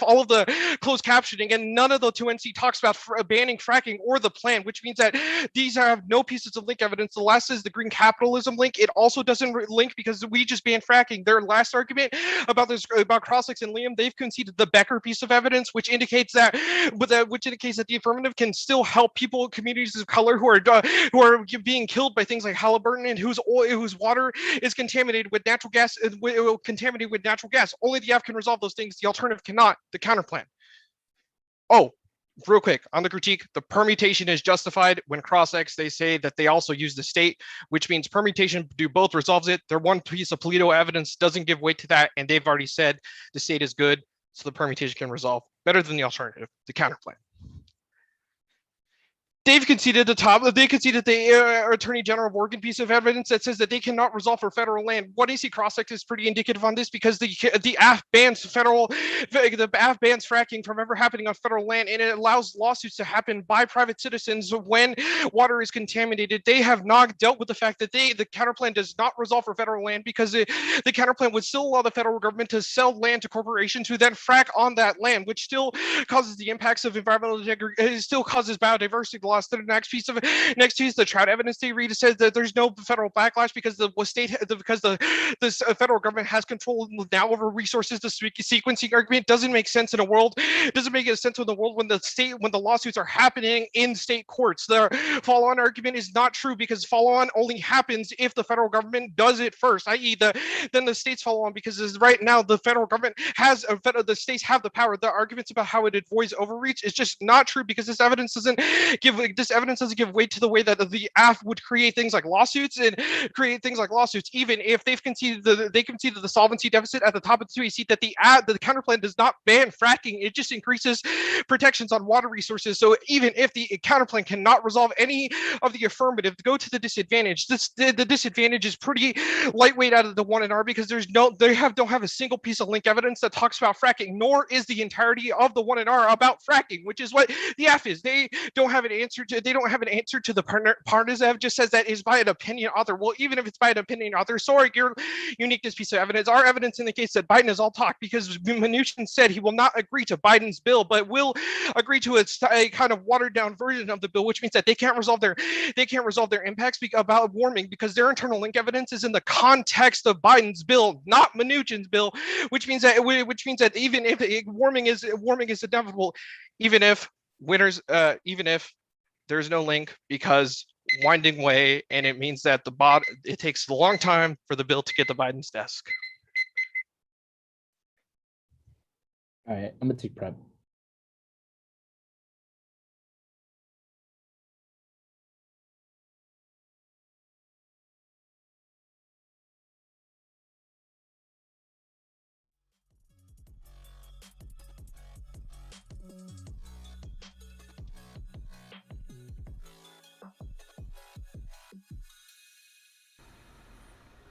all of the closed captioning, and none of the 2NC talks about banning fracking or the plan, which means that these have no pieces of link evidence. The last is the green capitalism link. It also doesn't link because we just banned fracking. Their last argument about Crossix and Liam, they've conceded the Becker piece of evidence, which indicates that the affirmative can still help communities of color who are being killed by things like Halliburton, and whose water is contaminated with natural gas. Only the F can resolve those things. The alternative cannot. The counterplan. Oh, real quick on the critique, the permutation is justified. When Cross-X, they say that they also use the state, which means permutation do both resolves it. Their one piece of Polito evidence doesn't give weight to that, and they've already said the state is good, so the permutation can resolve better than the alternative, the counterplan. They've conceded the Attorney General of Oregon piece of evidence that says that they cannot resolve for federal land. What AC Cross-X is pretty indicative on this, because the AF bans fracking from ever happening on federal land, and it allows lawsuits to happen by private citizens when water is contaminated. They have not dealt with the fact that the counterplan does not resolve for federal land, because the counterplan would still allow the federal government to sell land to corporations who then frack on that land, which still causes the impacts of environmental degradation. It still causes biodiversity loss. The next piece, the trout evidence they read, says that there's no federal backlash because the federal government has control now over resources. The sequencing argument doesn't make sense in a world. It doesn't make sense in the world when the lawsuits are happening in state courts. The follow-on argument is not true, because follow-on only happens if the federal government does it first, i.e., then the states follow on, because right now the federal government the states have the power. The arguments about how it avoids overreach is just not true, because this evidence doesn't give weight to the way that the AF would create things like lawsuits, even if they've conceded the solvency deficit at the top of the 2A seat, that the counterplan does not ban fracking. It just increases protections on water resources. So even if the counterplan cannot resolve any of the affirmative, to go to the disadvantage, the disadvantage is pretty lightweight out of the 1NR, because don't have a single piece of link evidence that talks about fracking, nor is the entirety of the 1NR about fracking, which is what the F is. They don't have an answer to the Parnazev just says that is by an opinion author. Well, even if it's by an opinion author, sorry, your uniqueness piece of evidence. Our evidence indicates that Biden is all talk, because Mnuchin said he will not agree to Biden's bill, but will agree to a kind of watered down version of the bill, which means that they can't resolve their impacts about warming, because their internal link evidence is in the context of Biden's bill, not Mnuchin's bill, which means that even if warming is inevitable, even if there's no link, because winding way, and it means that it takes a long time for the bill to get to Biden's desk. All right, I'm gonna take prep.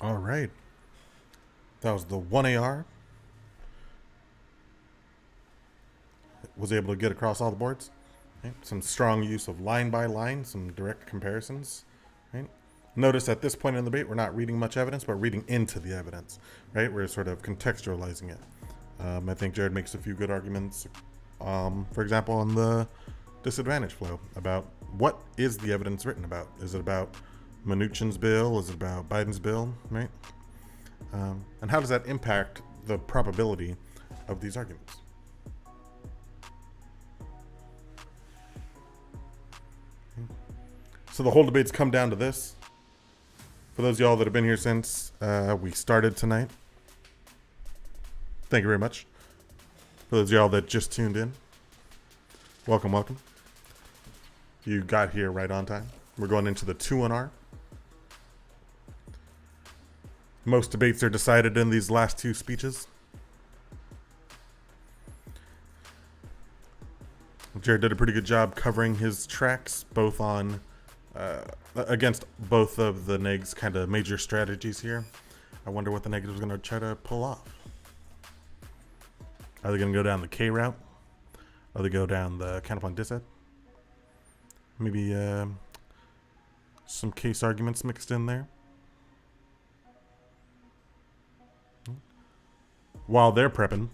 All right. That was the 1AR. Was able to get across all the boards. Right? Some strong use of line by line, some direct comparisons. Right? Notice at this point in the debate, we're not reading much evidence, but reading into the evidence. Right? We're sort of contextualizing it. I think Jared makes a few good arguments, for example, on the disadvantage flow about what is the evidence written about. Is it about Mnuchin's bill? Is it about Biden's bill? Right? And how does that impact the probability of these arguments? So the whole debate's come down to this. For those of y'all that have been here since we started tonight, thank you very much. For those of y'all that just tuned in, welcome, welcome. You got here right on time. We're going into the 2-1R. Most debates are decided in these last two speeches. Jared did a pretty good job covering his tracks, both on against both of the negs' kind of major strategies here. I wonder what the negative is going to try to pull off. Are they going to go down the K route? Are they go down the count upon disad? Maybe some case arguments mixed in there. While they're prepping,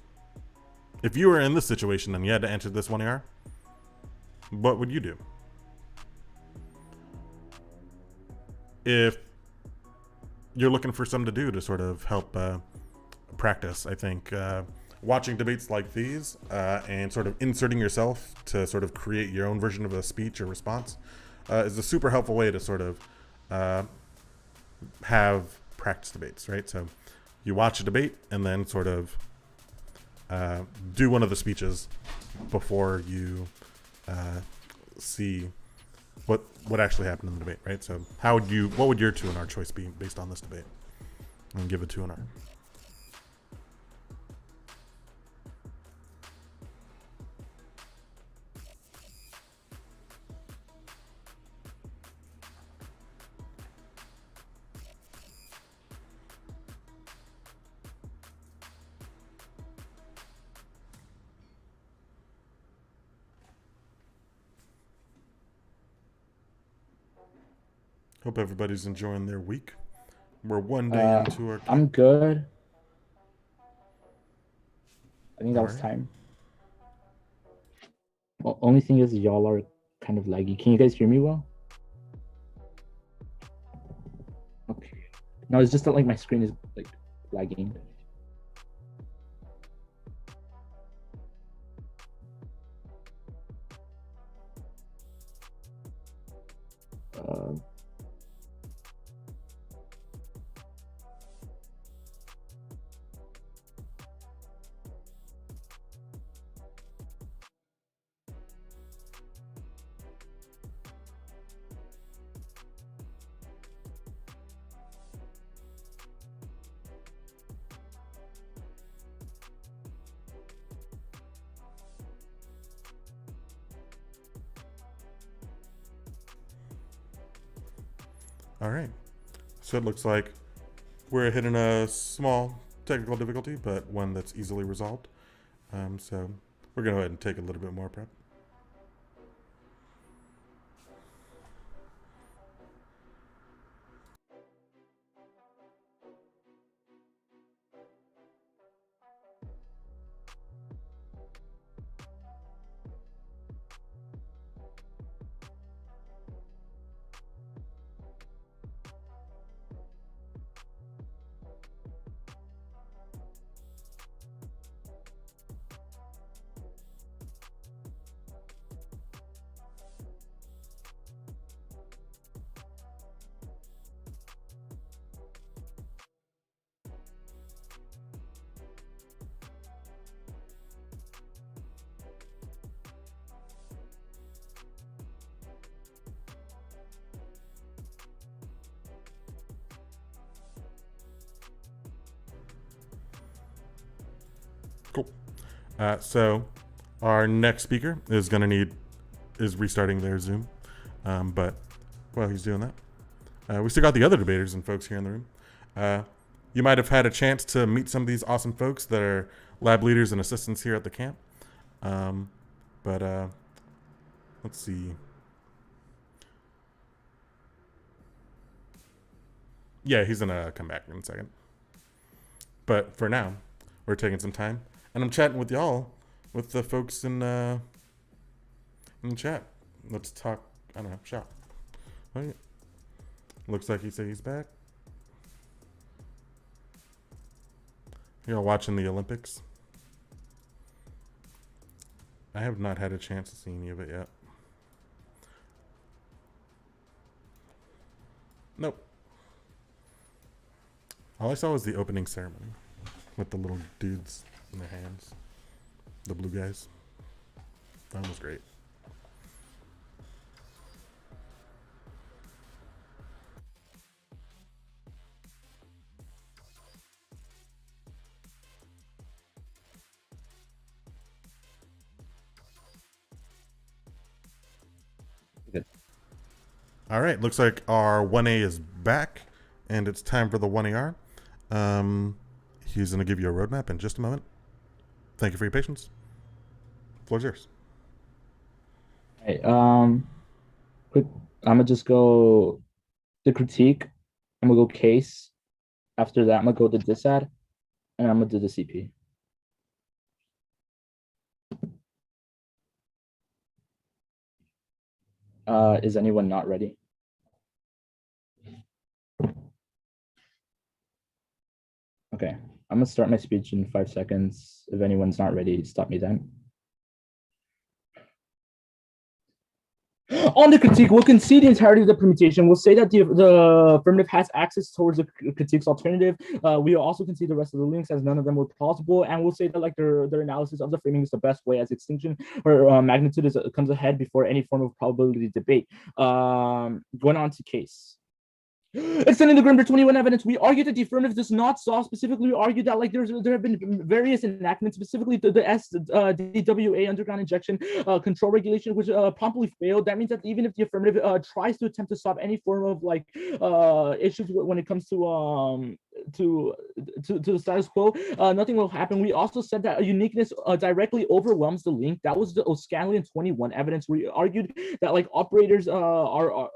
if you were in this situation and you had to enter this 1AR, what would you do? If you're looking for something to do to sort of help practice, I think watching debates like these and sort of inserting yourself to sort of create your own version of a speech or response is a super helpful way to sort of have practice debates, right? So you watch a debate and then sort of do one of the speeches before you see what actually happened in the debate, right? So what would your 2-1R choice be based on this debate? And give a 2-1R. Hope everybody's enjoying their week. We're one day into our... I'm good. I think that was Alright. time. Well, only thing is y'all are kind of laggy. Can you guys hear me well? Okay. No, it's just that like my screen is like lagging. All right. So it looks like we're hitting a small technical difficulty, but one that's easily resolved. So we're going to go ahead and take a little bit more prep. Cool. So our next speaker is restarting their Zoom, but while he's doing that, we still got the other debaters and folks here in the room. You might have had a chance to meet some of these awesome folks that are lab leaders and assistants here at the camp. But let's see. Yeah, he's gonna come back in a second. But for now, we're taking some time, and I'm chatting with y'all, with the folks in the chat. Let's talk. I don't know. Shop. Right. Looks like he said he's back. Y'all watching the Olympics? I have not had a chance to see any of it yet. Nope. All I saw was the opening ceremony with the little dudes in their hands. The blue guys. That was great. Good. All right, looks like our 1A is back, and it's time for the 1AR. He's going to give you a roadmap in just a moment. Thank you for your patience. Floor's yours. Hey, quick. I'm gonna just go the critique. I'm gonna go case. After that, I'm gonna go to disad, and I'm gonna do the CP. Is anyone not ready? Okay, I'm gonna start my speech in 5 seconds. If anyone's not ready, stop me then. On the critique, we'll concede the entirety of the permutation. We'll say that the affirmative has access towards the critique's alternative. We will also concede the rest of the links as none of them were plausible, and we'll say that like their analysis of the framing is the best way, as extinction or magnitude comes ahead before any form of probability debate. Going on to case. Extending the grim to 21 evidence, we argue that the affirmative does not solve. Specifically, we argue that like there have been various enactments, specifically the DWA underground injection control regulation, which promptly failed. That means that even if the affirmative tries to attempt to solve any form of like issues when it comes to the status quo, nothing will happen. We also said that a uniqueness directly overwhelms the link. That was the O'Scanlan 21 evidence. We argued that like operators are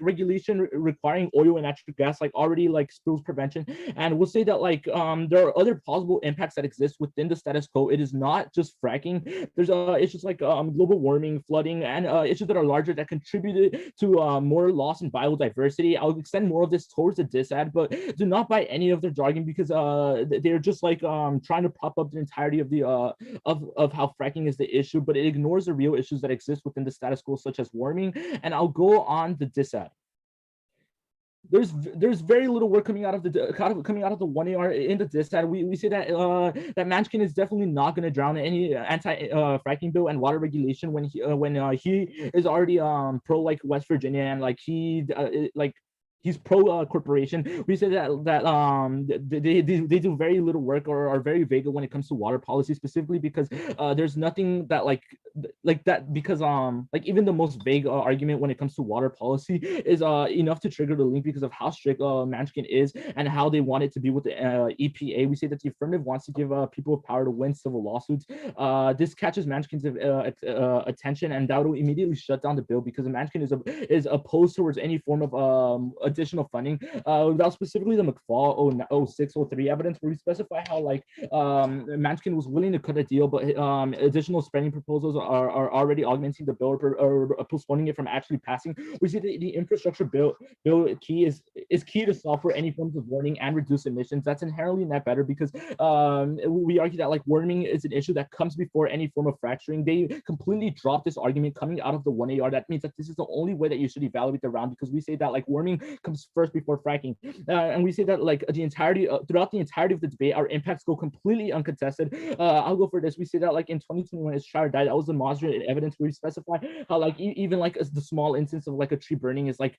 regulation requiring oil and natural gas, like already like spills prevention. And we'll say that like there are other plausible impacts that exist within the status quo. It is not just fracking. There's issues like global warming, flooding, and issues that are larger that contributed to more loss in biodiversity. I'll extend more of this towards the disad, but do not buy any of their jargon, because they're just like trying to prop up the entirety of the of how fracking is the issue, but it ignores the real issues that exist within the status quo, such as warming. And I'll go on the disad. There's very little work coming out of the 1AR in the disad. We say that that Manchin is definitely not going to drown in any anti-fracking bill and water regulation when he is already pro like West Virginia, and like he's pro corporation. We say that they do very little work or are very vague when it comes to water policy, specifically because there's nothing that like that, because like even the most vague argument when it comes to water policy is enough to trigger the link because of how strict Manchin is and how they want it to be with the EPA. We say that the affirmative wants to give people power to win civil lawsuits. This catches Manchin's attention, and that will immediately shut down the bill, because Manchin is opposed towards any form of additional funding. That was specifically the McFall 0603 evidence, where we specify how like Manchin was willing to cut a deal, but additional spending proposals are already augmenting the bill or postponing it from actually passing. We see that the infrastructure bill key is key to solve for any forms of warming and reduce emissions. That's inherently not better, because we argue that like warming is an issue that comes before any form of fracturing. They completely dropped this argument coming out of the 1AR. That means that this is the only way that you should evaluate the round, because we say that like warming comes first before fracking, and we say that like the entirety throughout the entirety of the debate, our impacts go completely uncontested. I'll go for this. We say that like in 2021, it's try or die. That was the most disclosure evidence where we specify how like even like the small instance of like a tree burning is like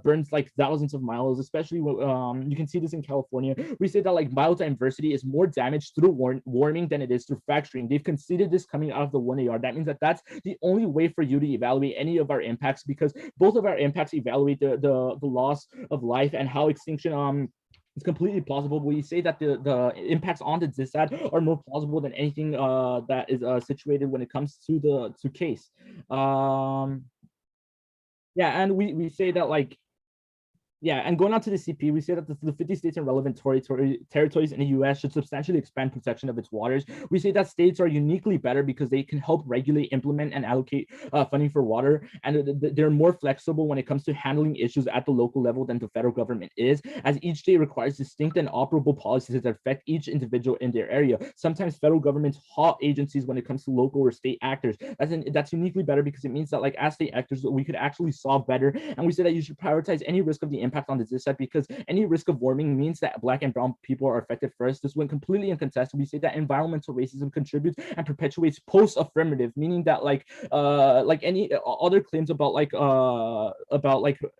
burns like thousands of miles, especially when you can see this in California. We say that like biodiversity is more damaged through warming than it is through fracturing. They've considered this coming out of the 1AR. That means that that's the only way for you to evaluate any of our impacts, because both of our impacts evaluate the loss of life and how extinction it's completely plausible. We say that the impacts on the DISAD are more plausible than anything that is situated when it comes to the case. Yeah, and we say that like, yeah, and going on to the CP, we say that the 50 states and relevant territories in the US should substantially expand protection of its waters. We say that states are uniquely better because they can help regulate, implement, and allocate funding for water, and they're more flexible when it comes to handling issues at the local level than the federal government is, as each state requires distinct and operable policies that affect each individual in their area. Sometimes federal governments halt agencies when it comes to local or state actors. That's uniquely better because it means that like as state actors, we could actually solve better, and we say that you should prioritize any risk of the impact on the DISAD because any risk of warming means that Black and brown people are affected first. This went completely uncontested. We say that environmental racism contributes and perpetuates post-affirmative, meaning that like any other claims about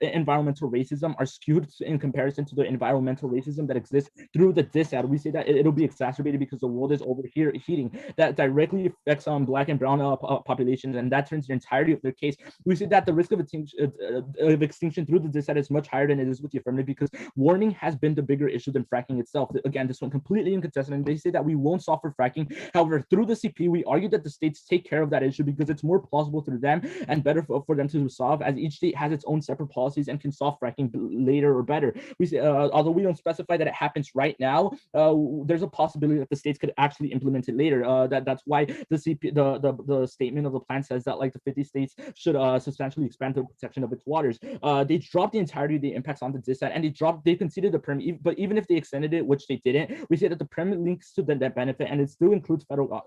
environmental racism are skewed in comparison to the environmental racism that exists through the DISAD. We say that it'll be exacerbated because the world is overheating. That directly affects Black and brown populations, and that turns the entirety of their case. We say that the risk of extinction through the DISAD is much higher than it is with the affirmative because warming has been the bigger issue than fracking itself. Again, this one completely uncontested, and they say that we won't solve for fracking. However, through the CP, we argue that the states take care of that issue because it's more plausible through them and better for them to solve, as each state has its own separate policies and can solve fracking later or better. We say, although we don't specify that it happens right now, there's a possibility that the states could actually implement it later. That's why the CP, the statement of the plan says that like the 50 states should substantially expand the protection of its waters. They dropped the entirety of the impacts on the DISAD, and they conceded the permit, but even if they extended it, which they didn't, we say that the permit links to the net benefit, and it still includes federal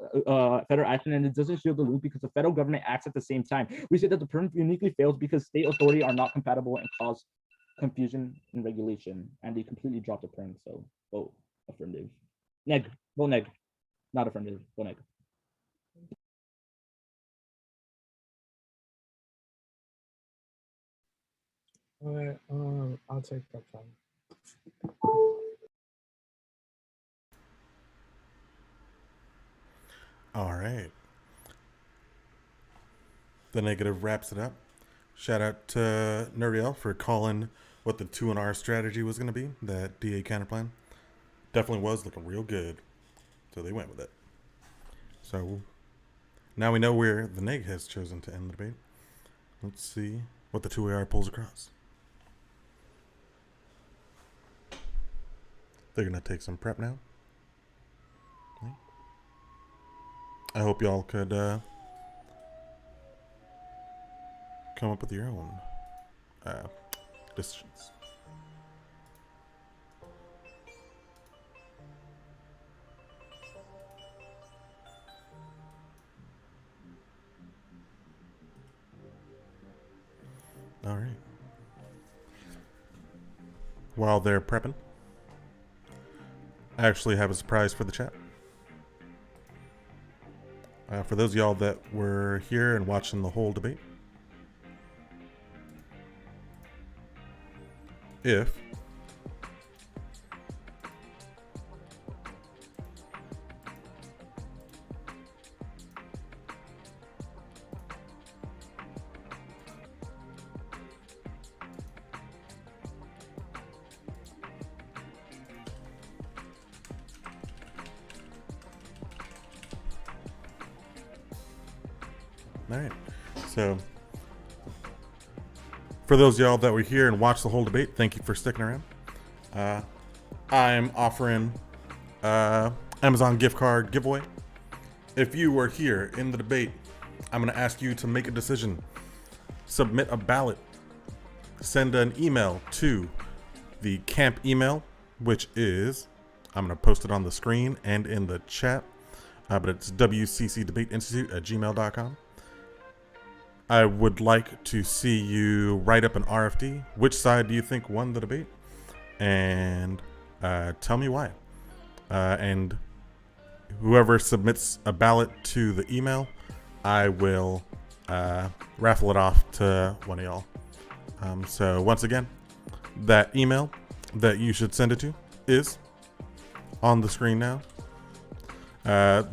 action, and it doesn't shield the loop because the federal government acts at the same time. We say that the permit uniquely fails because state authority are not compatible and cause confusion in regulation, and they completely dropped the permit. So vote affirmative. Vote neg, not affirmative. Vote neg. All right, I'll take that time. All right. The negative wraps it up. Shout out to Nuriel for calling what the 2&R strategy was going to be, that DA counterplan. Definitely was looking real good. So they went with it. So now we know where the neg has chosen to end the debate. Let's see what the 2AR pulls across. They're going to take some prep now. I hope y'all could come up with your own decisions. All right. While they're prepping, I actually have a surprise for the chat. For those of y'all that were here and watching the whole debate, if all right, so for those of y'all that were here and watched the whole debate, thank you for sticking around. I'm offering Amazon gift card giveaway. If you were here in the debate, I'm going to ask you to make a decision, submit a ballot, send an email to the camp email, which is, I'm going to post it on the screen and in the chat, but it's wccdebateinstitute@gmail.com. I would like to see you write up an RFD. Which side do you think won the debate? And tell me why. And whoever submits a ballot to the email I will raffle it off to one of y'all. So once again, that email that you should send it to is on the screen now.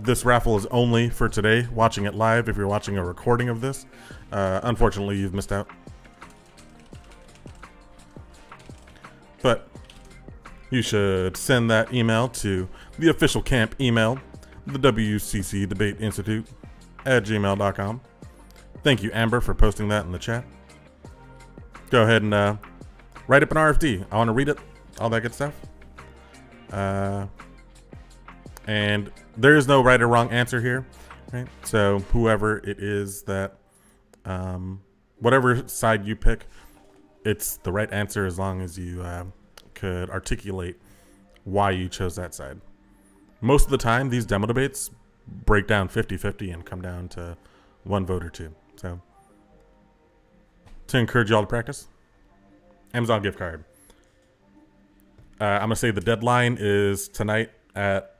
This raffle is only for today, watching it live. If you're watching a recording of this, unfortunately, you've missed out. But you should send that email to the official camp email, the WCC Debate Institute at gmail.com. Thank you, Amber, for posting that in the chat. Go ahead and write up an RFD. I want to read it, all that good stuff. And there is no right or wrong answer here, right? So whoever it is that, whatever side you pick, it's the right answer as long as you could articulate why you chose that side. Most of the time, these demo debates break down 50-50 and come down to one vote or two. So to encourage y'all to practice, Amazon gift card. I'm going to say the deadline is tonight at,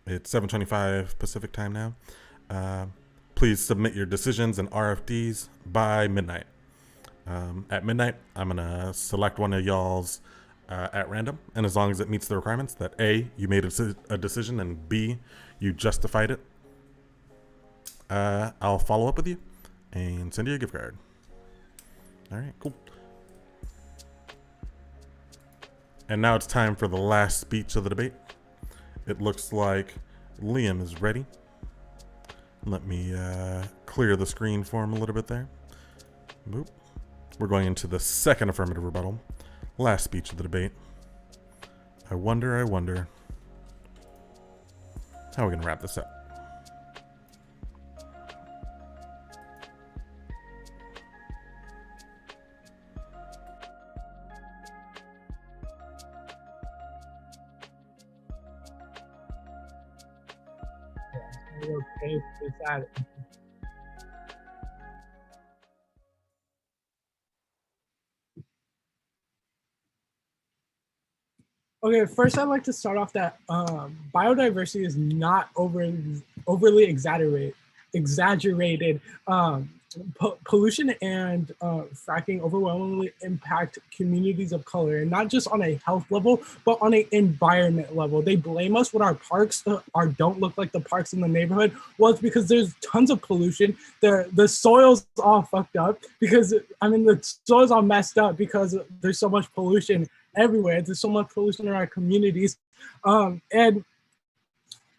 it's 7:25 Pacific time now. Please submit your decisions and RFDs by midnight. At midnight, I'm going to select one of y'all's at random. And as long as it meets the requirements that A, you made a decision, and B, you justified it, I'll follow up with you and send you a gift card. All right, cool. And now it's time for the last speech of the debate. It looks like Liam is ready. Let me clear the screen for him a little bit there. Boop. We're going into the second affirmative rebuttal. Last speech of the debate. I wonder how we're going to wrap this up. Okay, it's that. Okay, first I'd like to start off that biodiversity is not overly exaggerated. Pollution and fracking overwhelmingly impact communities of color, and not just on a health level, but on an environment level. They blame us when our parks don't look like the parks in the neighborhood. Well, it's because there's tons of pollution. The soil's all fucked up because, the soil's all messed up because there's so much pollution everywhere. There's so much pollution in our communities. And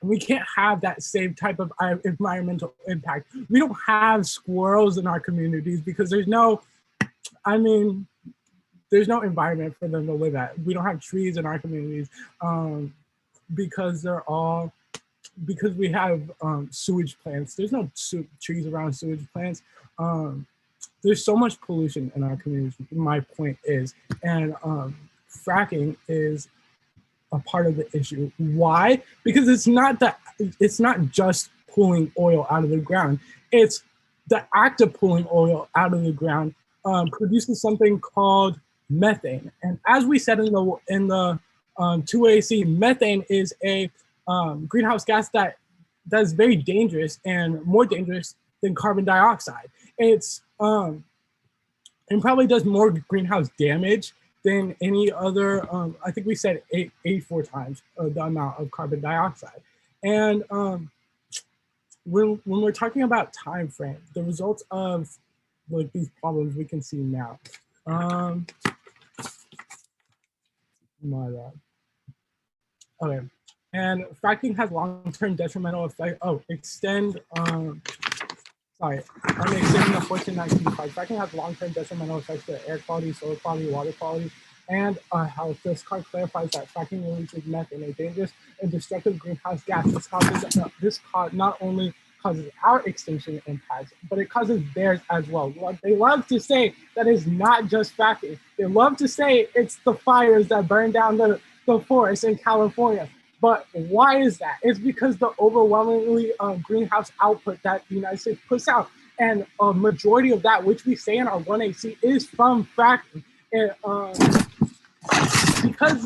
we can't have that same type of environmental impact. We don't have squirrels in our communities because there's no environment for them to live at. We don't have trees in our communities because we have sewage plants. There's no trees around sewage plants. There's so much pollution in our communities, my point is. And fracking is a part of the issue. Why? Because it's not just pulling oil out of the ground. It's the act of pulling oil out of the ground produces something called methane. And as we said in the 2AC, methane is a greenhouse gas that's very dangerous and more dangerous than carbon dioxide. It's and probably does more greenhouse damage than any other, I think we said 84 times the amount of carbon dioxide. And when we're talking about time frame, the results of these problems we can see now. My bad. Okay, and fracking has long-term detrimental effect. Oh, extend. Sorry, I'm extending the 1419 card. Fracking has long-term detrimental effects to air quality, soil quality, water quality, and health. This card clarifies that fracking releases methane, a dangerous and destructive greenhouse gas. This not only causes our extinction impacts, but it causes theirs as well. They love to say that it's not just fracking. They love to say it's the fires that burn down the forest in California. But why is that? It's because the overwhelmingly greenhouse output that the United States puts out, and a majority of that, which we say in our 1AC, is from fracking. And, because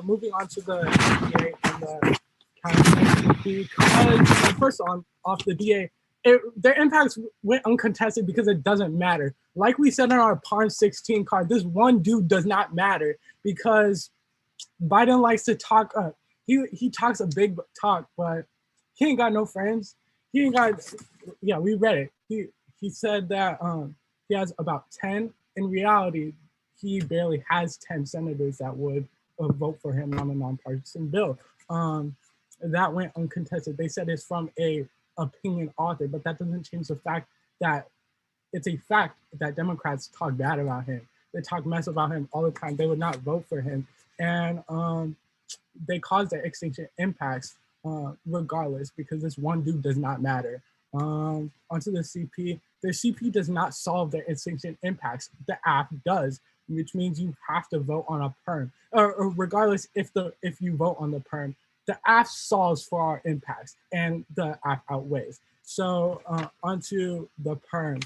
moving on to the EPA and the county, because first on off the DA, their impacts went uncontested because it doesn't matter. Like we said in our Parm 16 card, this one dude does not matter because Biden likes to talk. He talks a big talk, but he ain't got no friends. He ain't got. Yeah, we read it. He said that he has about 10. In reality, he barely has 10 senators that would vote for him on a nonpartisan bill. That went uncontested. They said it's from a opinion author, but that doesn't change the fact that it's a fact that Democrats talk bad about him. They talk mess about him all the time. They would not vote for him. And they cause the extinction impacts regardless because this one dude does not matter. Onto the CP. The CP does not solve their extinction impacts. The app does, which means you have to vote on a perm. Or regardless if you vote on the perm, the app solves for our impacts and the app outweighs. So onto the perm.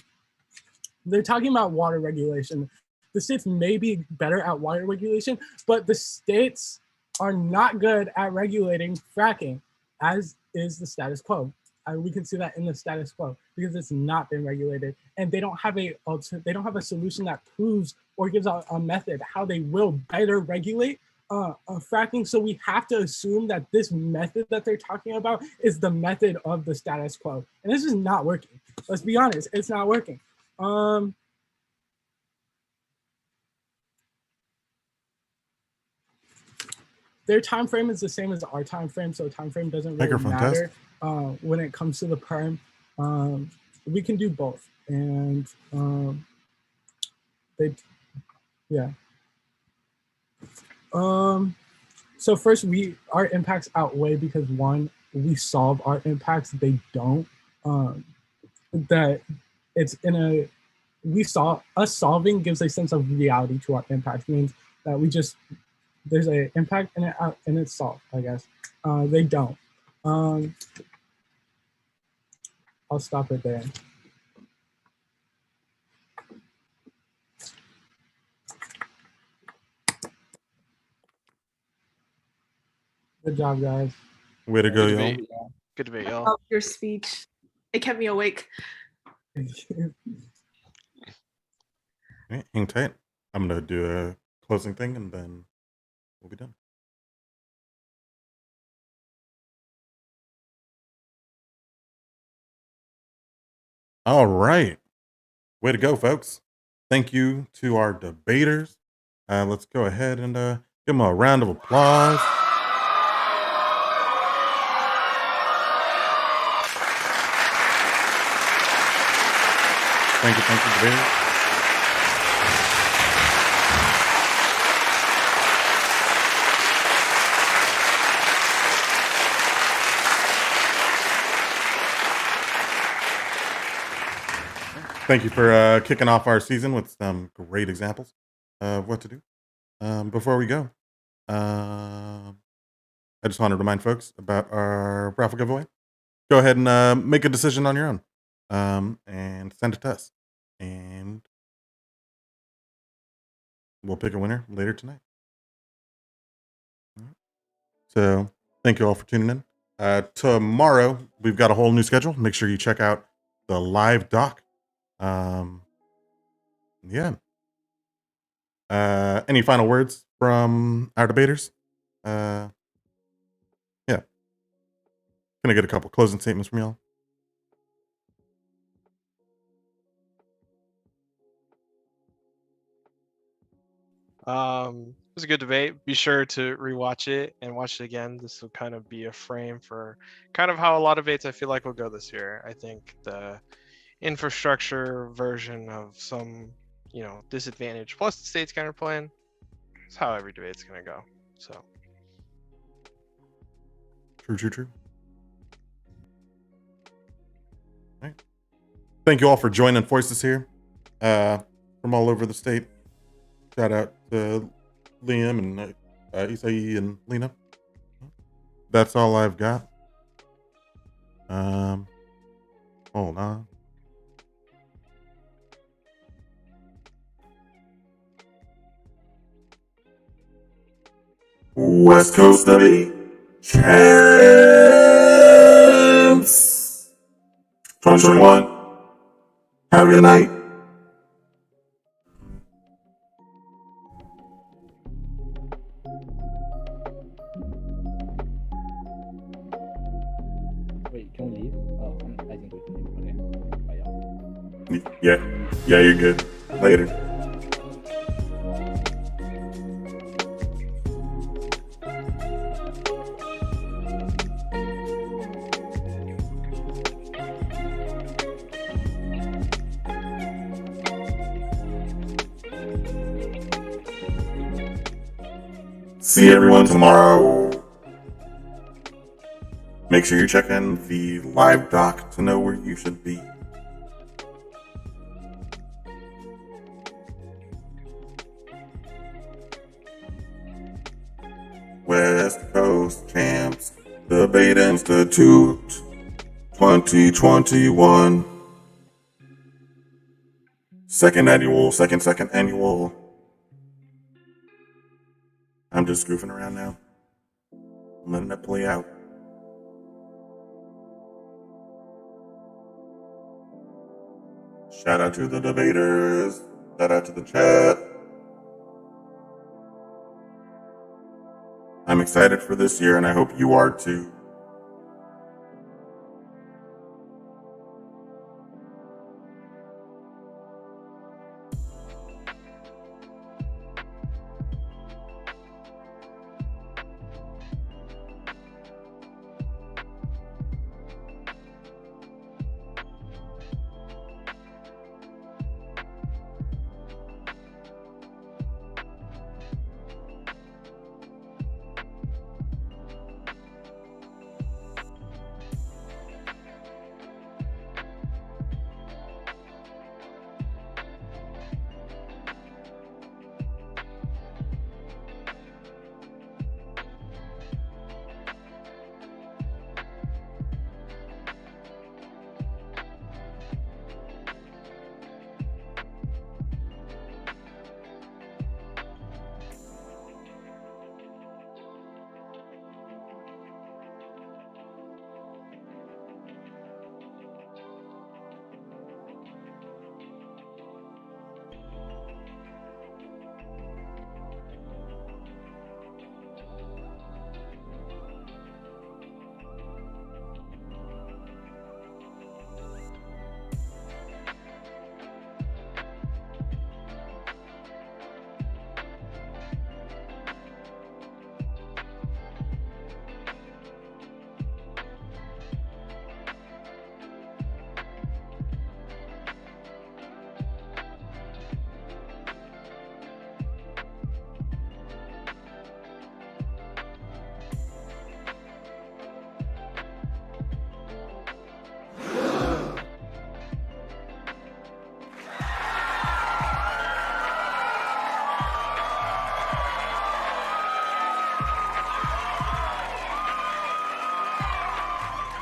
They're talking about water regulation. The states may be better at water regulation, but the states are not good at regulating fracking, as is the status quo. We can see that in the status quo because it's not been regulated, and they don't have a solution that proves or gives out a method how they will better regulate fracking. So we have to assume that this method that they're talking about is the method of the status quo, and this is not working. Let's be honest, it's not working. Their time frame is the same as our time frame, so time frame doesn't really matter when it comes to the perm. We can do both, and so first, our impacts outweigh because one, we solve our impacts. They don't. That it's us solving gives a sense of reality to our impacts. Means that there's an impact and it's solved, I guess. They don't. I'll stop it there. Good job, guys. Way to go, y'all. Good debate, y'all. Love your speech. It kept me awake. Right, hang tight. I'm going to do a closing thing and then we'll be done. All right. Way to go, folks. Thank you to our debaters. Let's go ahead and give them a round of applause. Thank you, debaters. Thank you for kicking off our season with some great examples of what to do. Before we go, I just want to remind folks about our raffle giveaway. Go ahead and make a decision on your own and send it to us. And we'll pick a winner later tonight. So thank you all for tuning in. Tomorrow, we've got a whole new schedule. Make sure you check out the live doc. Any final words from our debaters? Can I get a couple closing statements from y'all? It was a good debate. Be sure to rewatch it and watch it again. This will kind of be a frame for kind of how a lot of debates I feel like will go this year. I think the infrastructure version of some, disadvantage plus the state's counterplan is how every debate's gonna go. So True. All right. Thank you all for joining Voices here from all over the state. Shout out to Liam and Isai and Lena. That's all I've got. Hold on. West Coast Study Channel. 2021. Have a good night. Wait, can we leave? Oh, I think we can leave. Okay. Bye, y'all. Yeah, you're good. Later. See everyone tomorrow. Make sure you're checking the live doc to know where you should be. West Coast Champs Debate Institute 2021. Second annual. I'm just goofing around now. I'm letting it play out. Shout out to the debaters. Shout out to the chat. I'm excited for this year, and I hope you are too.